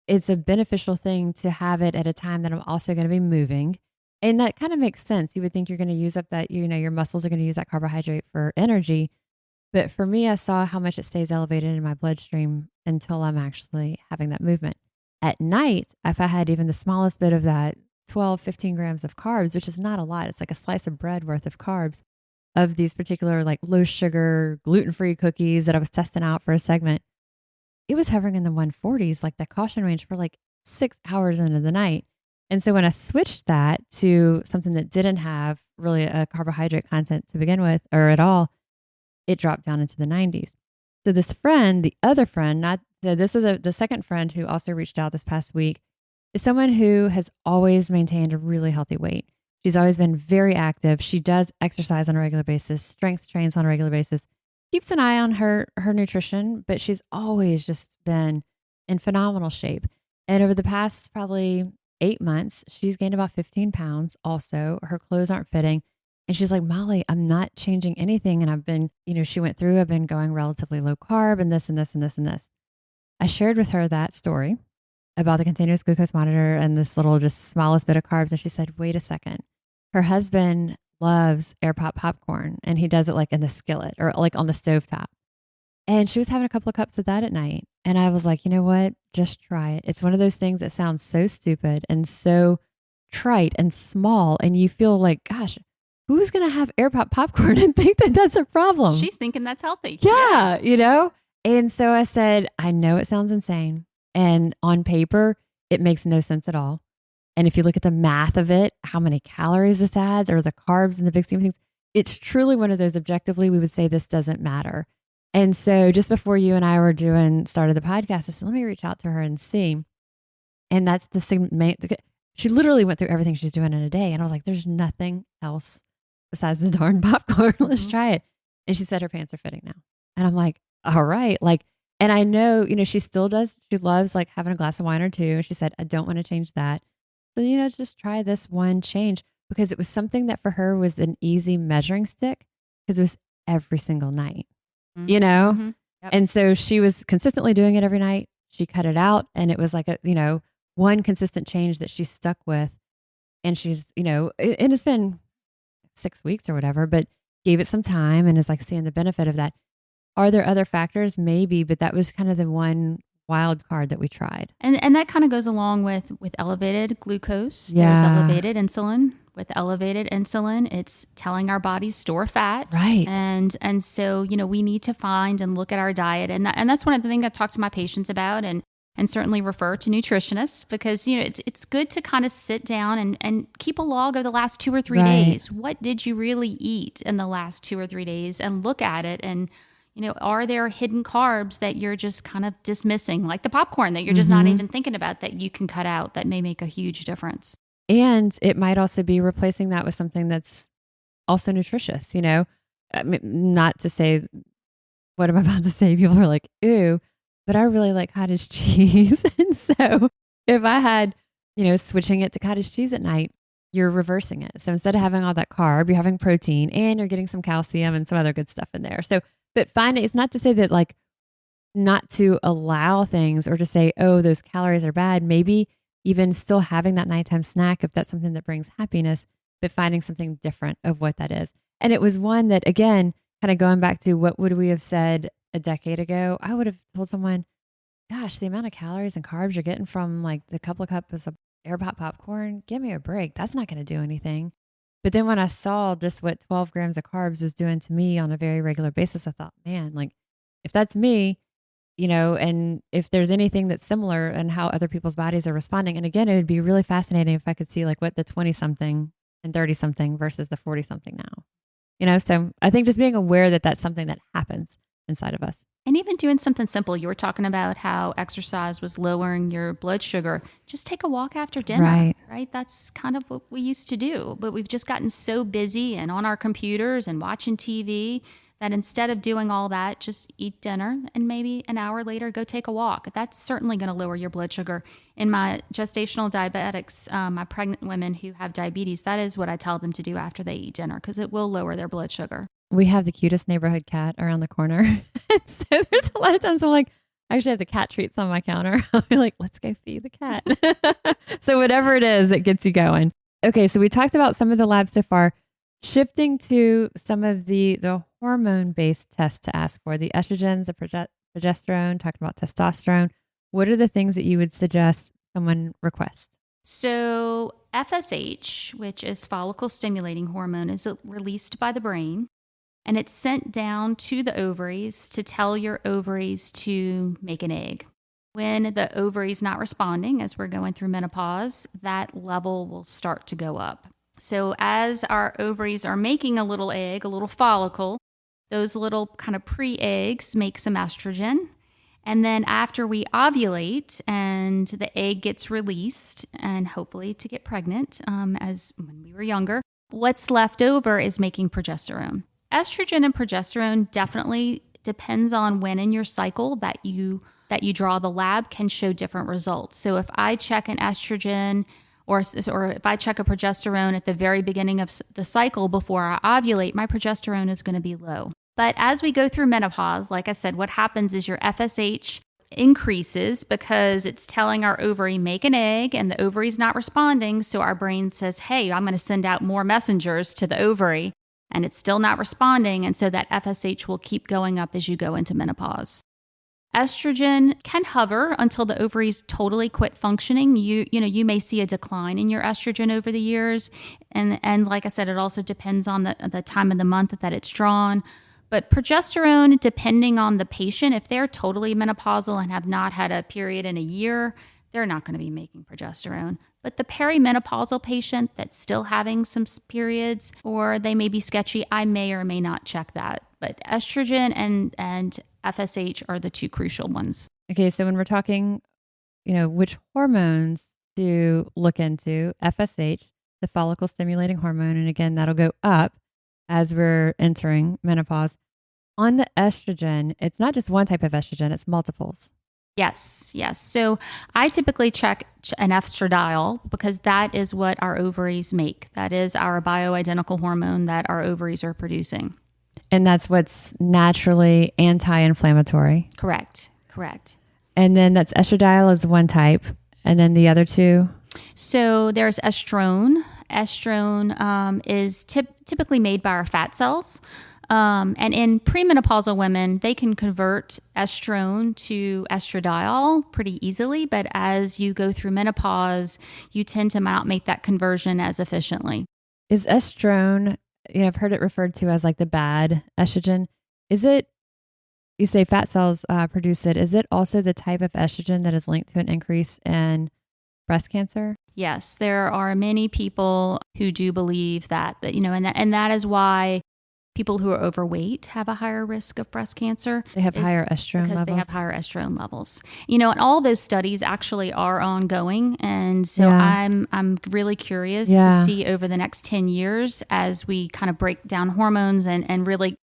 it's a beneficial thing to have it at a time that I'm also going to be moving. And that kind of makes sense. You would think you're going to use up that, your muscles are going to use that carbohydrate for energy. But for me, I saw how much it stays elevated in my bloodstream until I'm actually having that movement. At night, if I had even the smallest bit of that 12, 15 grams of carbs, which is not a lot, it's like a slice of bread worth of carbs of these particular like low sugar, gluten-free cookies that I was testing out for a segment, it was hovering in the 140s, like the caution range for like 6 hours into the night. And so when I switched that to something that didn't have really a carbohydrate content to begin with or at all, it dropped down into the 90s. So this friend, the other friend, the second friend who also reached out this past week, is someone who has always maintained a really healthy weight. She's always been very active. She does exercise on a regular basis, strength trains on a regular basis, keeps an eye on her nutrition, but she's always just been in phenomenal shape. And over the past probably 8 months, she's gained about 15 pounds also. Her clothes aren't fitting. And she's like, Molly, I'm not changing anything. And I've been, I've been going relatively low carb and this and this and this and this. I shared with her that story about the continuous glucose monitor and this little just smallest bit of carbs. And she said, wait a second. Her husband loves air pop popcorn and he does it like in the skillet or like on the stovetop. And she was having a couple of cups of that at night. And I was like, you know what? Just try it. It's one of those things that sounds so stupid and so trite and small. And you feel like, gosh, who's going to have air pop popcorn and think that that's a problem? She's thinking that's healthy. Yeah. And so I said, I know it sounds insane. And on paper, it makes no sense at all. And if you look at the math of it, how many calories this adds or the carbs and the big scheme of things, it's truly one of those objectively, we would say this doesn't matter. And so just before you and I started the podcast, I said, let me reach out to her and see. And that's she literally went through everything she's doing in a day. And I was like, there's nothing else besides the darn popcorn. Let's try it. And she said her pants are fitting now. And I'm like, all right. And I know, she loves like having a glass of wine or two. She said, I don't want to change that. So, just try this one change because it was something that for her was an easy measuring stick because it was every single night, Yep. And so she was consistently doing it every night. She cut it out and it was like one consistent change that she stuck with. And she's, and it's been 6 weeks or whatever, but gave it some time and is like seeing the benefit of that. Are there other factors? Maybe, but that was kind of the one wild card that we tried. And that kind of goes along with elevated glucose. Yeah. There's elevated insulin. With elevated insulin, it's telling our bodies store fat. Right. And so, we need to find and look at our diet. And that's one of the things I talk to my patients about and certainly refer to nutritionists because, it's good to kind of sit down and keep a log of the last 2 or 3 days. What did you really eat in the last 2 or 3 days and look at it and are there hidden carbs that you're just kind of dismissing, like the popcorn that you're just not even thinking about that you can cut out that may make a huge difference? And it might also be replacing that with something that's also nutritious, I mean, not to say what I'm about to say. People are like, ew, but I really like cottage cheese. And so if I had, switching it to cottage cheese at night, you're reversing it. So instead of having all that carb, you're having protein and you're getting some calcium and some other good stuff in there. So, but it's not to say that like not to allow things or to say, oh, those calories are bad. Maybe even still having that nighttime snack, if that's something that brings happiness, but finding something different of what that is. And it was one that, again, kind of going back to what would we have said a decade ago, I would have told someone, gosh, the amount of calories and carbs you're getting from like the couple of cups of air pop popcorn, give me a break. That's not going to do anything. But then when I saw just what 12 grams of carbs was doing to me on a very regular basis, I thought, man, like if that's me, and if there's anything that's similar and how other people's bodies are responding. And again, it would be really fascinating if I could see like what the 20 something and 30 something versus the 40 something now, so I think just being aware that that's something that happens inside of us. And even doing something simple. You were talking about how exercise was lowering your blood sugar. Just take a walk after dinner, right? That's kind of what we used to do. But we've just gotten so busy and on our computers and watching TV that instead of doing all that, just eat dinner and maybe an hour later go take a walk. That's certainly going to lower your blood sugar. In my gestational diabetics, my pregnant women who have diabetes, that is what I tell them to do after they eat dinner because it will lower their blood sugar. We have the cutest neighborhood cat around the corner. So there's a lot of times I'm like, I actually have the cat treats on my counter. I'll be like, let's go feed the cat. So whatever it is that gets you going. Okay, so we talked about some of the labs so far. Shifting to some of the hormone-based tests to ask for, the estrogens, the progesterone, talking about testosterone. What are the things that you would suggest someone request? So FSH, which is follicle stimulating hormone, is released by the brain. And it's sent down to the ovaries to tell your ovaries to make an egg. When the ovary is not responding, as we're going through menopause, that level will start to go up. So as our ovaries are making a little egg, a little follicle, those little kind of pre-eggs make some estrogen. And then after we ovulate and the egg gets released, and hopefully to get pregnant, as when we were younger, what's left over is making progesterone. Estrogen and progesterone definitely depends on when in your cycle that you draw the lab can show different results. So if I check an estrogen or if I check a progesterone at the very beginning of the cycle before I ovulate, my progesterone is going to be low. But as we go through menopause, like I said, what happens is your FSH increases because it's telling our ovary make an egg and the ovary's not responding. So our brain says, hey, I'm going to send out more messengers to the ovary. And it's still not responding. And so that FSH will keep going up as you go into menopause. Estrogen can hover until the ovaries totally quit functioning. You may see a decline in your estrogen over the years. And like I said, it also depends on the time of the month that it's drawn. But progesterone, depending on the patient, if they're totally menopausal and have not had a period in a year, they're not going to be making progesterone. But the perimenopausal patient that's still having some periods or they may be sketchy, I may or may not check that. But estrogen and FSH are the two crucial ones. Okay, so when we're talking, which hormones to look into, FSH, the follicle stimulating hormone, and again, that'll go up as we're entering menopause. On the estrogen, it's not just one type of estrogen, it's multiples. Yes. So I typically check an estradiol because that is what our ovaries make. That is our bioidentical hormone that our ovaries are producing. And that's what's naturally anti-inflammatory. Correct. And then that's estradiol is one type. And then the other two? So there's estrone. Estrone is typically made by our fat cells. And in premenopausal women, they can convert estrone to estradiol pretty easily. But as you go through menopause, you tend to not make that conversion as efficiently. Is estrone, I've heard it referred to as like the bad estrogen. Is it, you say fat cells produce it. Is it also the type of estrogen that is linked to an increase in breast cancer? Yes, there are many people who do believe that and that is why people who are overweight have a higher risk of breast cancer. They have higher estrone levels. They have higher estrone levels. And all those studies actually are ongoing. And so I'm really curious to see over the next 10 years as we kind of break down hormones and really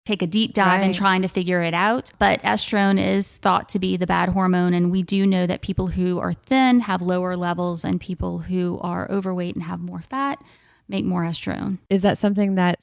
take a deep dive in trying to figure it out. But estrone is thought to be the bad hormone. And we do know that people who are thin have lower levels, and people who are overweight and have more fat make more estrone. Is that something that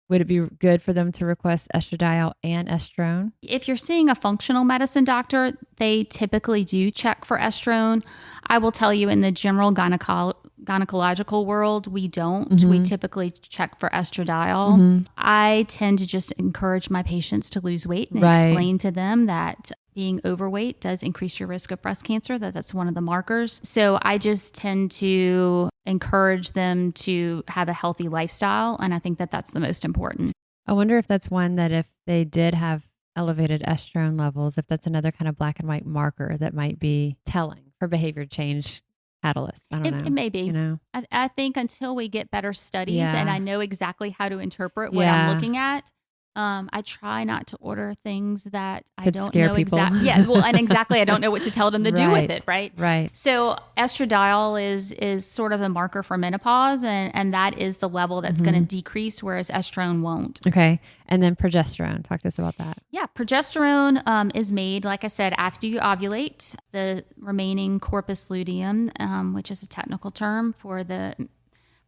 would it be good for them to request estradiol and estrone? If you're seeing a functional medicine doctor, they typically do check for estrone. I will tell you, in the general gynecological world, we don't. We typically check for estradiol. I tend to just encourage my patients to lose weight and explain to them that being overweight does increase your risk of breast cancer, that's one of the markers. So I just tend to encourage them to have a healthy lifestyle. And I think that that's the most important. I wonder if that's one that if they did have elevated estrone levels, if that's another kind of black and white marker that might be telling for behavior change catalysts. I don't know. It may be. You know? I think until we get better studies and I know exactly how to interpret what I'm looking at, I try not to order things that I don't know exactly. Yeah, well, and exactly, I don't know what to tell them to do with it, right? Right. So estradiol is sort of a marker for menopause, and that is the level that's going to decrease, whereas estrone won't. Okay. And then progesterone. Talk to us about that. Yeah, progesterone is made, like I said, after you ovulate. The remaining corpus luteum, which is a technical term for the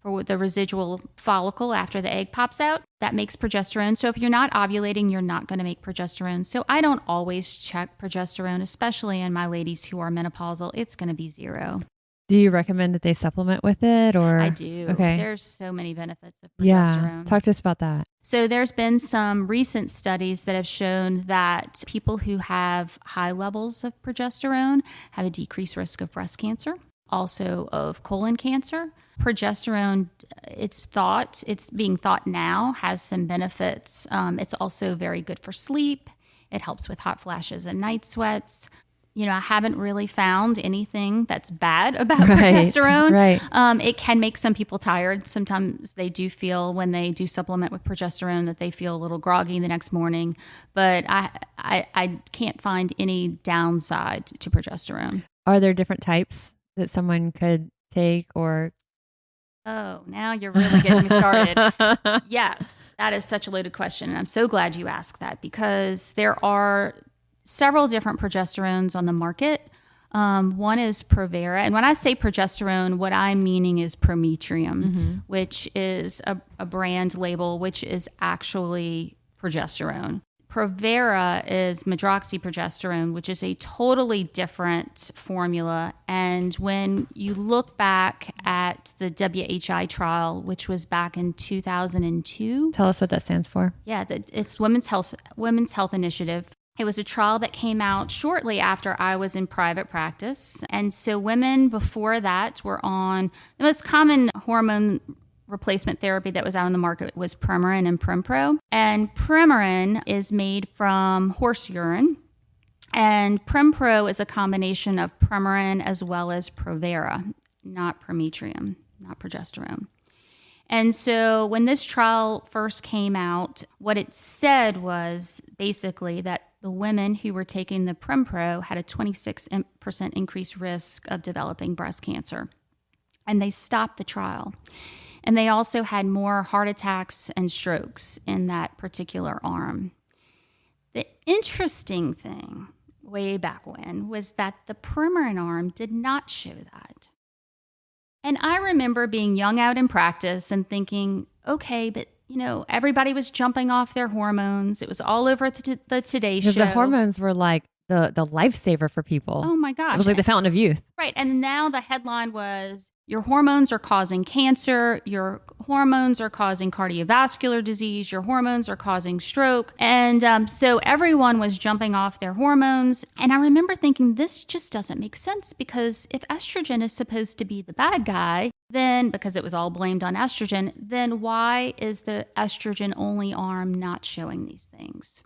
residual follicle after the egg pops out, that makes progesterone. So if you're not ovulating, you're not going to make progesterone. So I don't always check progesterone, especially in my ladies who are menopausal. It's going to be 0. Do you recommend that they supplement with it, or? I do. Okay. There's so many benefits of progesterone. Yeah. Talk to us about that. So there's been some recent studies that have shown that people who have high levels of progesterone have a decreased risk of breast cancer, also of colon cancer. Progesterone, it's being thought now, has some benefits. It's also very good for sleep. It helps with hot flashes and night sweats. You know, I haven't really found anything that's bad about progesterone. Right. It can make some people tired. Sometimes they do feel, when they do supplement with progesterone, that they feel a little groggy the next morning. But I can't find any downside to progesterone. Are there different types that someone could take, or? Oh, now you're really getting me started. Yes, that is such a loaded question. And I'm so glad you asked that, because there are several different progesterones on the market. One is Provera. And when I say progesterone, what I'm meaning is Prometrium, which is a brand label, which is actually progesterone. Provera is medroxyprogesterone, which is a totally different formula. And when you look back at the WHI trial, which was back in 2002. Tell us what that stands for. Yeah, it's Women's Health Initiative. It was a trial that came out shortly after I was in private practice. And so women before that were on the most common hormone replacement therapy that was out on the market was Premarin and Prempro. And Premarin is made from horse urine. And Prempro is a combination of Premarin as well as Provera, not Prometrium, not progesterone. And so when this trial first came out, what it said was basically that the women who were taking the Prempro had a 26% increased risk of developing breast cancer. And they stopped the trial. And they also had more heart attacks and strokes in that particular arm. The interesting thing way back when was that the Premarin arm did not show that. And I remember being young out in practice and thinking, okay, but you know, everybody was jumping off their hormones. It was all over the Today Show. Because the hormones were like the lifesaver for people. Oh my gosh. It was like the fountain of youth. Right. And now the headline was, your hormones are causing cancer, your hormones are causing cardiovascular disease, your hormones are causing stroke. And so everyone was jumping off their hormones. And I remember thinking, this just doesn't make sense, because if estrogen is supposed to be the bad guy, then, because it was all blamed on estrogen, then why is the estrogen only arm not showing these things?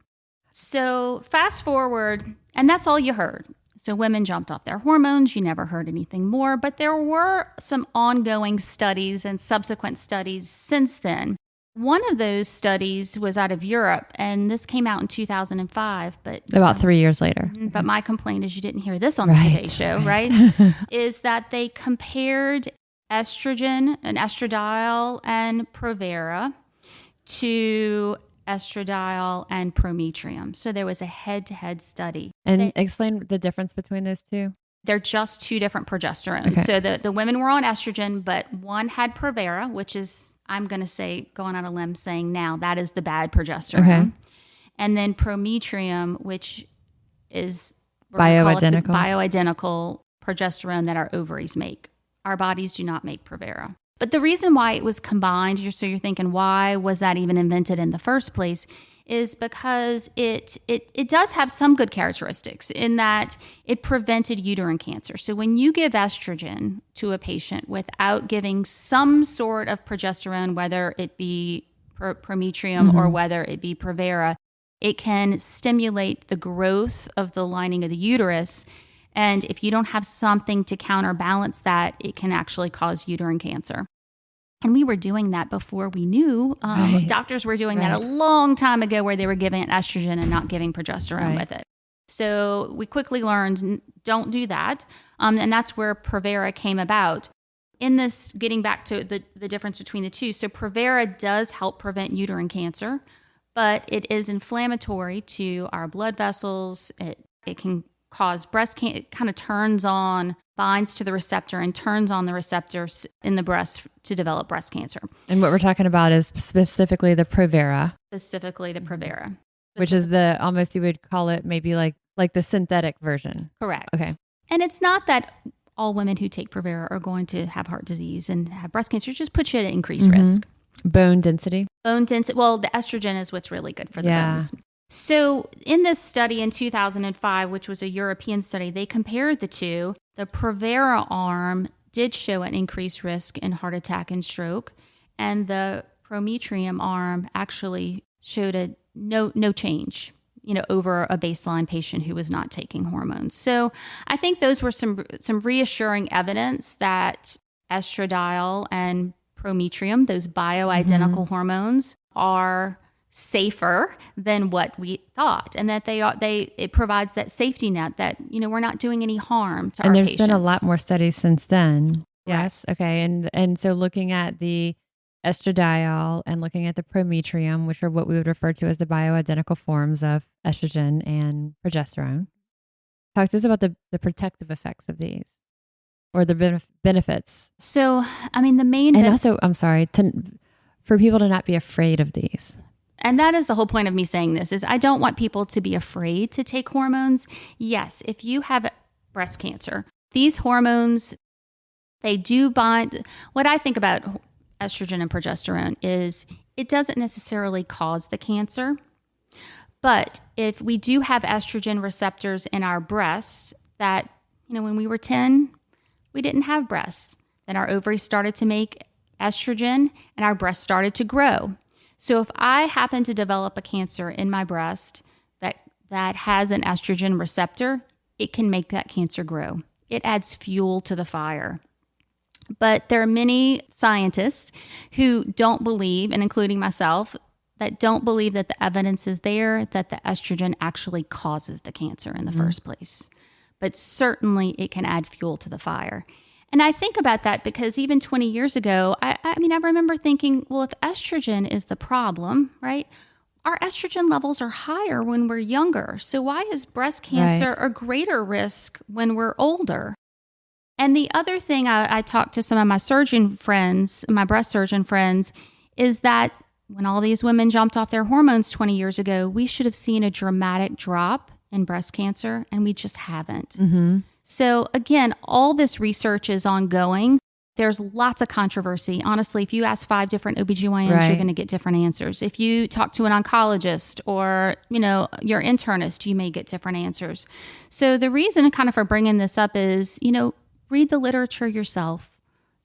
So fast forward, and that's all you heard. So women jumped off their hormones. You never heard anything more, but there were some ongoing studies and subsequent studies since then. One of those studies was out of Europe, and this came out in 2005. But about 3 years later. But my complaint is you didn't hear this on the Today Show, right? Is that they compared estrogen and estradiol and Provera to estradiol, and prometrium. So there was a head-to-head study. And explain the difference between those two. They're just two different progesterones. Okay. So the women were on estrogen, but one had Provera, which is, I'm going to say, going on a limb saying now, that is the bad progesterone. Okay. And then prometrium, which is Bioidentical. Bioidentical progesterone that our ovaries make. Our bodies do not make Provera. But the reason why it was combined, so you're thinking, why was that even invented in the first place, is because it does have some good characteristics in that it prevented uterine cancer. So when you give estrogen to a patient without giving some sort of progesterone, whether it be prometrium or whether it be Provera, it can stimulate the growth of the lining of the uterus. And if you don't have something to counterbalance that, it can actually cause uterine cancer. And we were doing that before we knew. Doctors were doing that a long time ago where they were giving it estrogen and not giving progesterone with it. So we quickly learned, don't do that. And that's where Provera came about. In this, getting back to the difference between the two, so Provera does help prevent uterine cancer, but it is inflammatory to our blood vessels. It can cause breast cancer. It kind of binds to the receptor and turns on the receptors in the breast to develop breast cancer. And what we're talking about is specifically the Provera. Which is almost you would call it maybe like the synthetic version. Correct. Okay. And it's not that all women who take Provera are going to have heart disease and have breast cancer. It just puts you at increased risk. Bone density. Well, the estrogen is what's really good for the bones. So in this study in 2005, which was a European study, they compared the two. The Provera arm did show an increased risk in heart attack and stroke, and the prometrium arm actually showed no change, over a baseline patient who was not taking hormones. So I think those were some reassuring evidence that estradiol and prometrium, those bioidentical hormones, are safer than what we thought, and that it provides that safety net that we're not doing any harm to our patients. And there's been a lot more studies since then. Right. Yes. Okay. And so looking at the estradiol and looking at the prometrium, which are what we would refer to as the bioidentical forms of estrogen and progesterone, talk to us about the protective effects of these. Or the benefits. So, the main... And also, I'm sorry, for people to not be afraid of these. And that is the whole point of me saying this, is I don't want people to be afraid to take hormones. Yes, if you have breast cancer, these hormones, they do bind. What I think about estrogen and progesterone is it doesn't necessarily cause the cancer. But if we do have estrogen receptors in our breasts that, when we were 10... we didn't have breasts. Then our ovaries started to make estrogen and our breasts started to grow. So if I happen to develop a cancer in my breast that has an estrogen receptor, it can make that cancer grow. It adds fuel to the fire. But there are many scientists who don't believe, and including myself, that don't believe that the evidence is there that the estrogen actually causes the cancer in the first place. But certainly it can add fuel to the fire. And I think about that because even 20 years ago, I remember thinking, well, if estrogen is the problem, right? Our estrogen levels are higher when we're younger. So why is breast cancer a greater risk when we're older? And the other thing I talked to some of my surgeon friends, my breast surgeon friends, is that when all these women jumped off their hormones 20 years ago, we should have seen a dramatic drop in breast cancer, and we just haven't. So again, all this research is ongoing. There's lots of controversy. Honestly, if you ask 5 different OBGYNs, you're going to get different answers. If you talk to an oncologist or, your internist, you may get different answers. So the reason kind of for bringing this up is, read the literature yourself,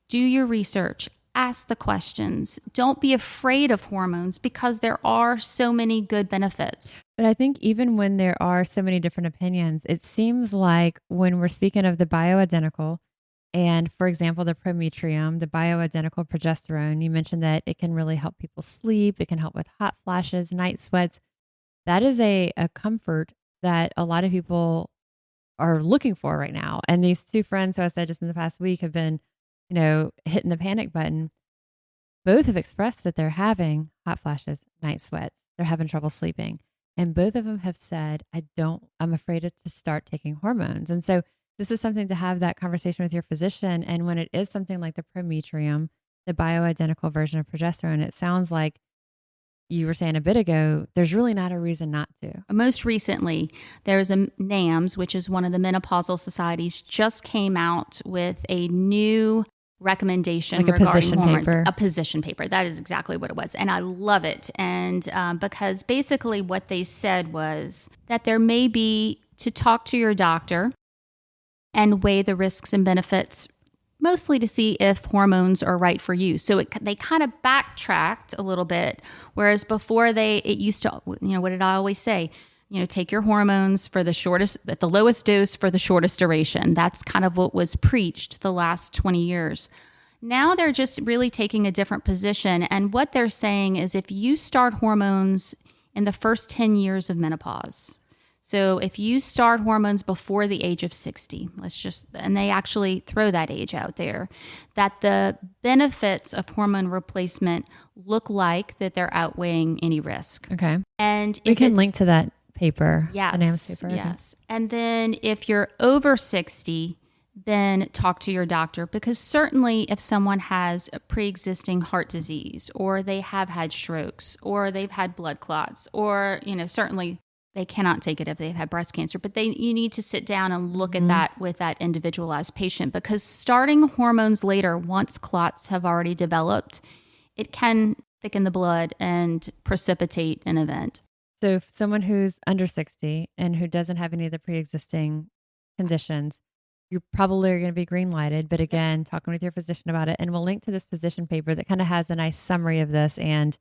do your research, ask the questions. Don't be afraid of hormones because there are so many good benefits. But I think even when there are so many different opinions, it seems like when we're speaking of the bioidentical and, for example, the prometrium, the bioidentical progesterone, you mentioned that it can really help people sleep. It can help with hot flashes, night sweats. That is a comfort that a lot of people are looking for right now. And these 2 friends who I said just in the past week have been hitting the panic button, both have expressed that they're having hot flashes, night sweats. they're having trouble sleeping. And both of them have said, I'm afraid to start taking hormones. And so this is something to have that conversation with your physician. And when it is something like the prometrium, the bioidentical version of progesterone, it sounds like you were saying a bit ago, there's really not a reason not to. Most recently, there's a NAMS, which is one of the menopausal societies, just came out with a new recommendation like regarding a position hormones. paper. A position paper. That is exactly what it was. And I love it. And because basically what they said was that there may be to talk to your doctor and weigh the risks and benefits, mostly to see if hormones are right for you. So they kind of backtracked a little bit, whereas before it used to, what did I always say? Take your hormones at the lowest dose for the shortest duration. That's kind of what was preached the last 20 years. Now they're just really taking a different position. And what they're saying is if you start hormones in the first 10 years of menopause, so if you start hormones before the age of 60, and they actually throw that age out there, that the benefits of hormone replacement look like that they're outweighing any risk. Okay. And we can link to that paper. Yes. The NAMS paper. Yes. Okay. And then if you're over 60, then talk to your doctor, because certainly if someone has a pre-existing heart disease, or they have had strokes, or they've had blood clots, or, certainly they cannot take it if they've had breast cancer, but you need to sit down and look at that with that individualized patient, because starting hormones later, once clots have already developed, it can thicken the blood and precipitate an event. So if someone who's under 60 and who doesn't have any of the pre-existing conditions, you probably are going to be green lighted. But again, talking with your physician about it, and we'll link to this position paper that kind of has a nice summary of this, and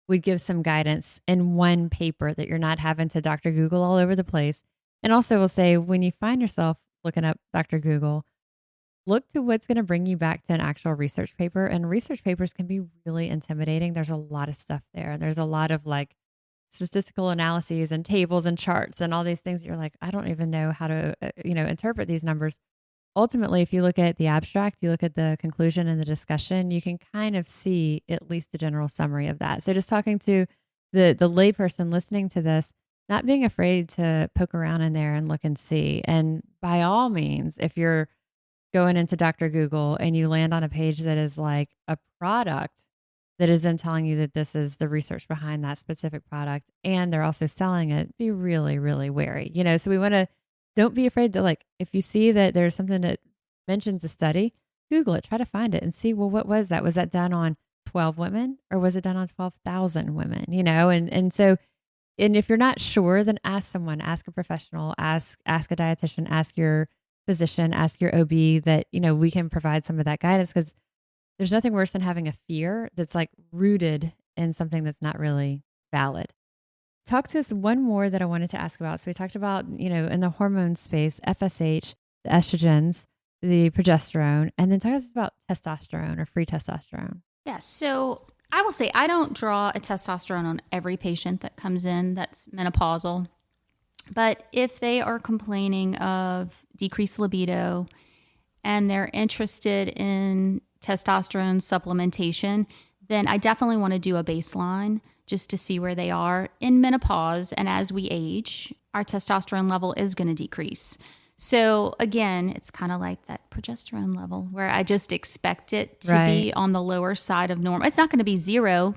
we give some guidance in one paper that you're not having to Dr. Google all over the place. And also we'll say, when you find yourself looking up Dr. Google, look to what's going to bring you back to an actual research paper. And research papers can be really intimidating. There's a lot of stuff there. There's a lot of statistical analyses and tables and charts and all these things that you're like, I don't even know how to, interpret these numbers. Ultimately, if you look at the abstract, you look at the conclusion and the discussion, you can kind of see at least the general summary of that. So just talking to the layperson listening to this, not being afraid to poke around in there and look and see. And by all means, if you're going into Dr. Google and you land on a page that is like a product that is then telling you that this is the research behind that specific product, and they're also selling it, be really, really wary. So we want to, don't be afraid to, if you see that there's something that mentions a study, Google it, try to find it and see, well, what was that? Was that done on 12 women or was it done on 12,000 women? And so, and if you're not sure, then ask someone, ask a professional, ask a dietitian, ask your physician, ask your OB that, we can provide some of that guidance, because there's nothing worse than having a fear that's rooted in something that's not really valid. Talk to us one more that I wanted to ask about. So we talked about, in the hormone space, FSH, the estrogens, the progesterone, and then talk to us about testosterone or free testosterone. Yeah. So I will say I don't draw a testosterone on every patient that comes in that's menopausal. But if they are complaining of decreased libido and they're interested in testosterone supplementation, then I definitely want to do a baseline just to see where they are in menopause. And as we age, our testosterone level is going to decrease. So again, it's kind of like that progesterone level where I just expect it to be on the lower side of normal. It's not going to be zero.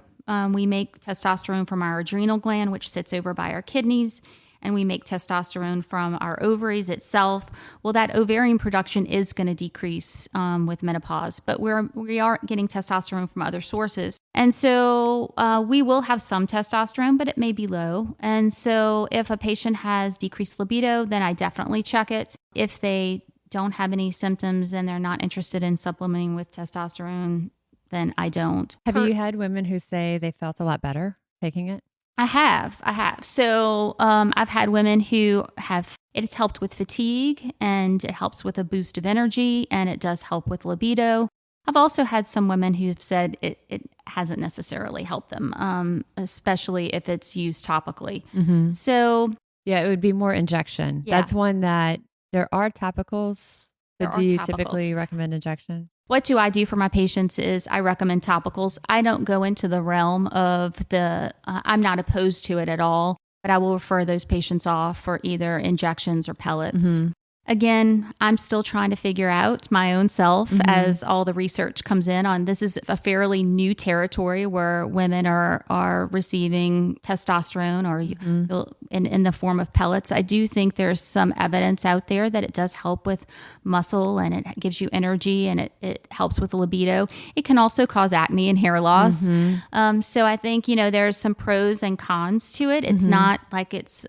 We make testosterone from our adrenal gland, which sits over by our kidneys, and we make testosterone from our ovaries itself. Well, that ovarian production is going to decrease with menopause, but we are getting testosterone from other sources. And so we will have some testosterone, but it may be low. And so if a patient has decreased libido, then I definitely check it. If they don't have any symptoms and they're not interested in supplementing with testosterone, then I don't. Have you had women who say they felt a lot better taking it? I have. So I've had women who it's helped with fatigue, and it helps with a boost of energy, and it does help with libido. I've also had some women who've said it hasn't necessarily helped them, especially if it's used topically. Mm-hmm. So yeah, it would be more injection. Yeah. That's one that there are topicals, but do you typically recommend injection? What do I do for my patients is I recommend topicals. I don't go into the realm of I'm not opposed to it at all, but I will refer those patients off for either injections or pellets. Mm-hmm. Again, I'm still trying to figure out my own self as all the research comes in on this is a fairly new territory where women are receiving testosterone or in the form of pellets. I do think there's some evidence out there that it does help with muscle and it gives you energy and it helps with libido. It can also cause acne and hair loss. So I think, there's some pros and cons to it. It's not like it's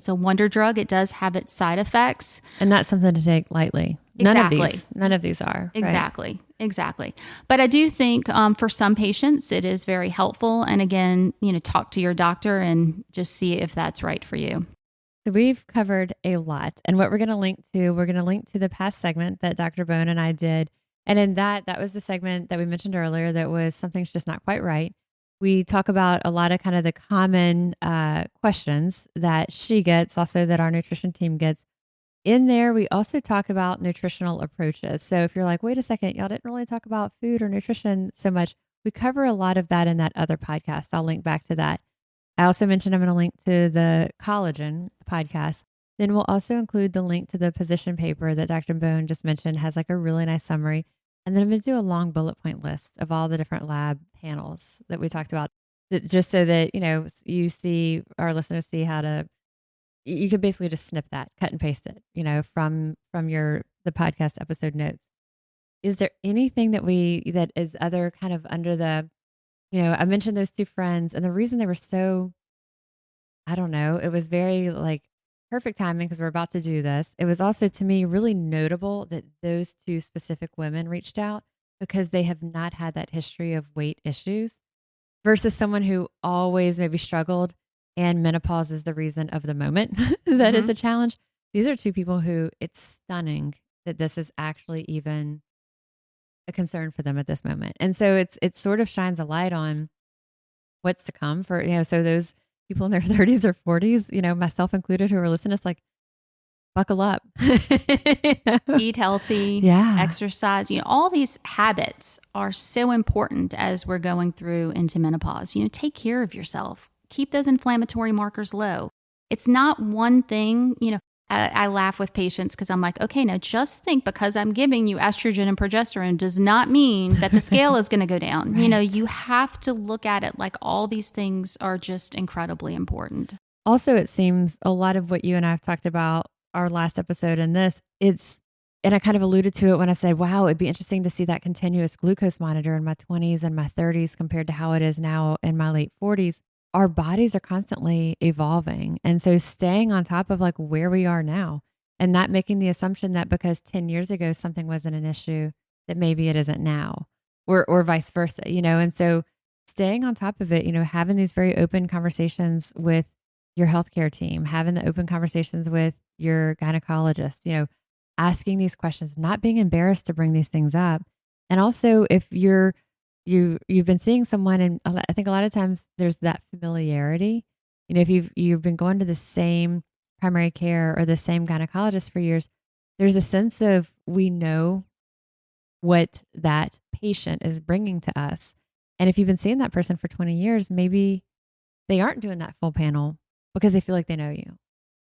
a wonder drug. It does have its side effects. And not something to take lightly. Exactly. None of these are. Exactly. Right? Exactly. But I do think for some patients, it is very helpful. And again, talk to your doctor and just see if that's right for you. So we've covered a lot. And what we're going to link to the past segment that Dr. Bone and I did. And in that was the segment that we mentioned earlier that was something's just not quite right. We talk about a lot of kind of the common questions that she gets, also that our nutrition team gets. In there, we also talk about nutritional approaches. So if you're like, wait a second, y'all didn't really talk about food or nutrition so much, we cover a lot of that in that other podcast. I'll link back to that. I also mentioned I'm going to link to the Collagen podcast. Then we'll also include the link to the position paper that Dr. Bone just mentioned, has like a really nice summary. And then I'm going to do a long bullet point list of all the different lab panels that we talked about, just so that, you see, our listeners see how to, you could basically just snip that, cut and paste it, from the podcast episode notes. Is there anything that is other kind of under the, I mentioned those two friends, and the reason they were so, I don't know, it was very like perfect timing because we're about to do this. It was also to me really notable that those two specific women reached out because they have not had that history of weight issues versus someone who always maybe struggled. And menopause is the reason of the moment that is a challenge. These are two people who it's stunning that this is actually even a concern for them at this moment. And so it sort of shines a light on what's to come for, so those people in their 30s or 40s, myself included, who are listening, it's like, buckle up. Eat healthy, exercise, all these habits are so important as we're going through into menopause. Take care of yourself. Keep those inflammatory markers low. It's not one thing, I laugh with patients because I'm like, okay, now just think because I'm giving you estrogen and progesterone does not mean that the scale is going to go down. Right. You have to look at it like all these things are just incredibly important. Also, it seems a lot of what you and I have talked about our last episode and this, and I kind of alluded to it when I said, wow, it'd be interesting to see that continuous glucose monitor in my 20s and my 30s compared to how it is now in my late 40s. Our bodies are constantly evolving. And so staying on top of like where we are now and not making the assumption that because 10 years ago something wasn't an issue, that maybe it isn't now or vice versa, and so staying on top of it, having these very open conversations with your healthcare team, having the open conversations with your gynecologist, asking these questions, not being embarrassed to bring these things up. And also if you've been seeing someone, and I think a lot of times there's that familiarity. If you've been going to the same primary care or the same gynecologist for years, there's a sense of we know what that patient is bringing to us. And if you've been seeing that person for 20 years, maybe they aren't doing that full panel because they feel like they know you.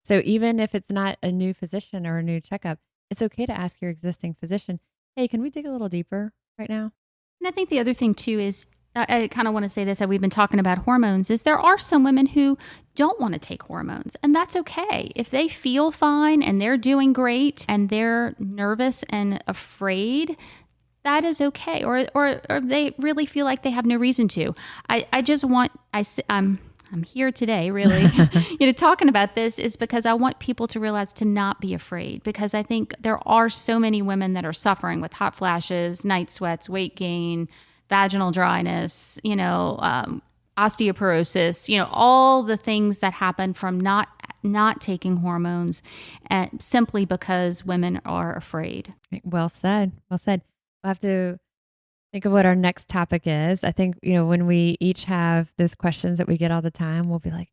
So even if it's not a new physician or a new checkup, it's okay to ask your existing physician, hey, can we dig a little deeper right now? And I think the other thing too is, I kind of want to say this, that we've been talking about hormones, is there are some women who don't want to take hormones, and that's okay. If they feel fine and they're doing great and they're nervous and afraid, that is okay. Or they really feel like they have no reason to. I'm here today really, talking about this is because I want people to realize to not be afraid, because I think there are so many women that are suffering with hot flashes, night sweats, weight gain, vaginal dryness, osteoporosis, all the things that happen from not taking hormones, simply because women are afraid. Well said. Well said. We'll have to Think of what our next topic is. I think, when we each have those questions that we get all the time, I'll be like,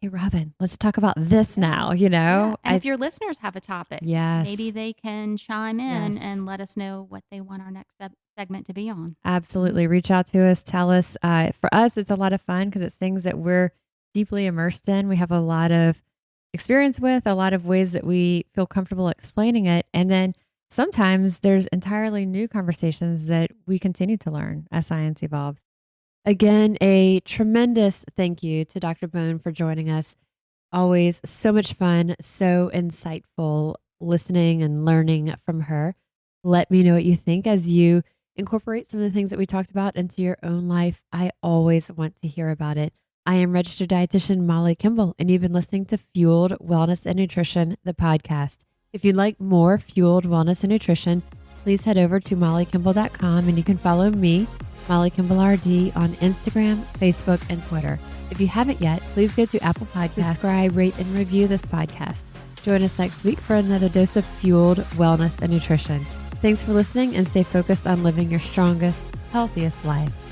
hey, Robin, let's talk about this now, Yeah. And if your listeners have a topic, yes, maybe they can chime in yes, and let us know what they want our next segment to be on. Absolutely. Reach out to us. Tell us. For us, it's a lot of fun because it's things that we're deeply immersed in. We have a lot of experience with, a lot of ways that we feel comfortable explaining it. And then sometimes there's entirely new conversations that we continue to learn as science evolves. Again, a tremendous thank you to Dr. Bone for joining us. Always so much fun, so insightful listening and learning from her. Let me know what you think as you incorporate some of the things that we talked about into your own life. I always want to hear about it. I am registered dietitian Molly Kimball, and you've been listening to Fueled Wellness and Nutrition, the podcast. If you'd like more Fueled Wellness and Nutrition, please head over to mollykimball.com and you can follow me, Molly Kimball RD, on Instagram, Facebook, and Twitter. If you haven't yet, please go to Apple Podcasts, subscribe, rate, and review this podcast. Join us next week for another dose of Fueled Wellness and Nutrition. Thanks for listening and stay focused on living your strongest, healthiest life.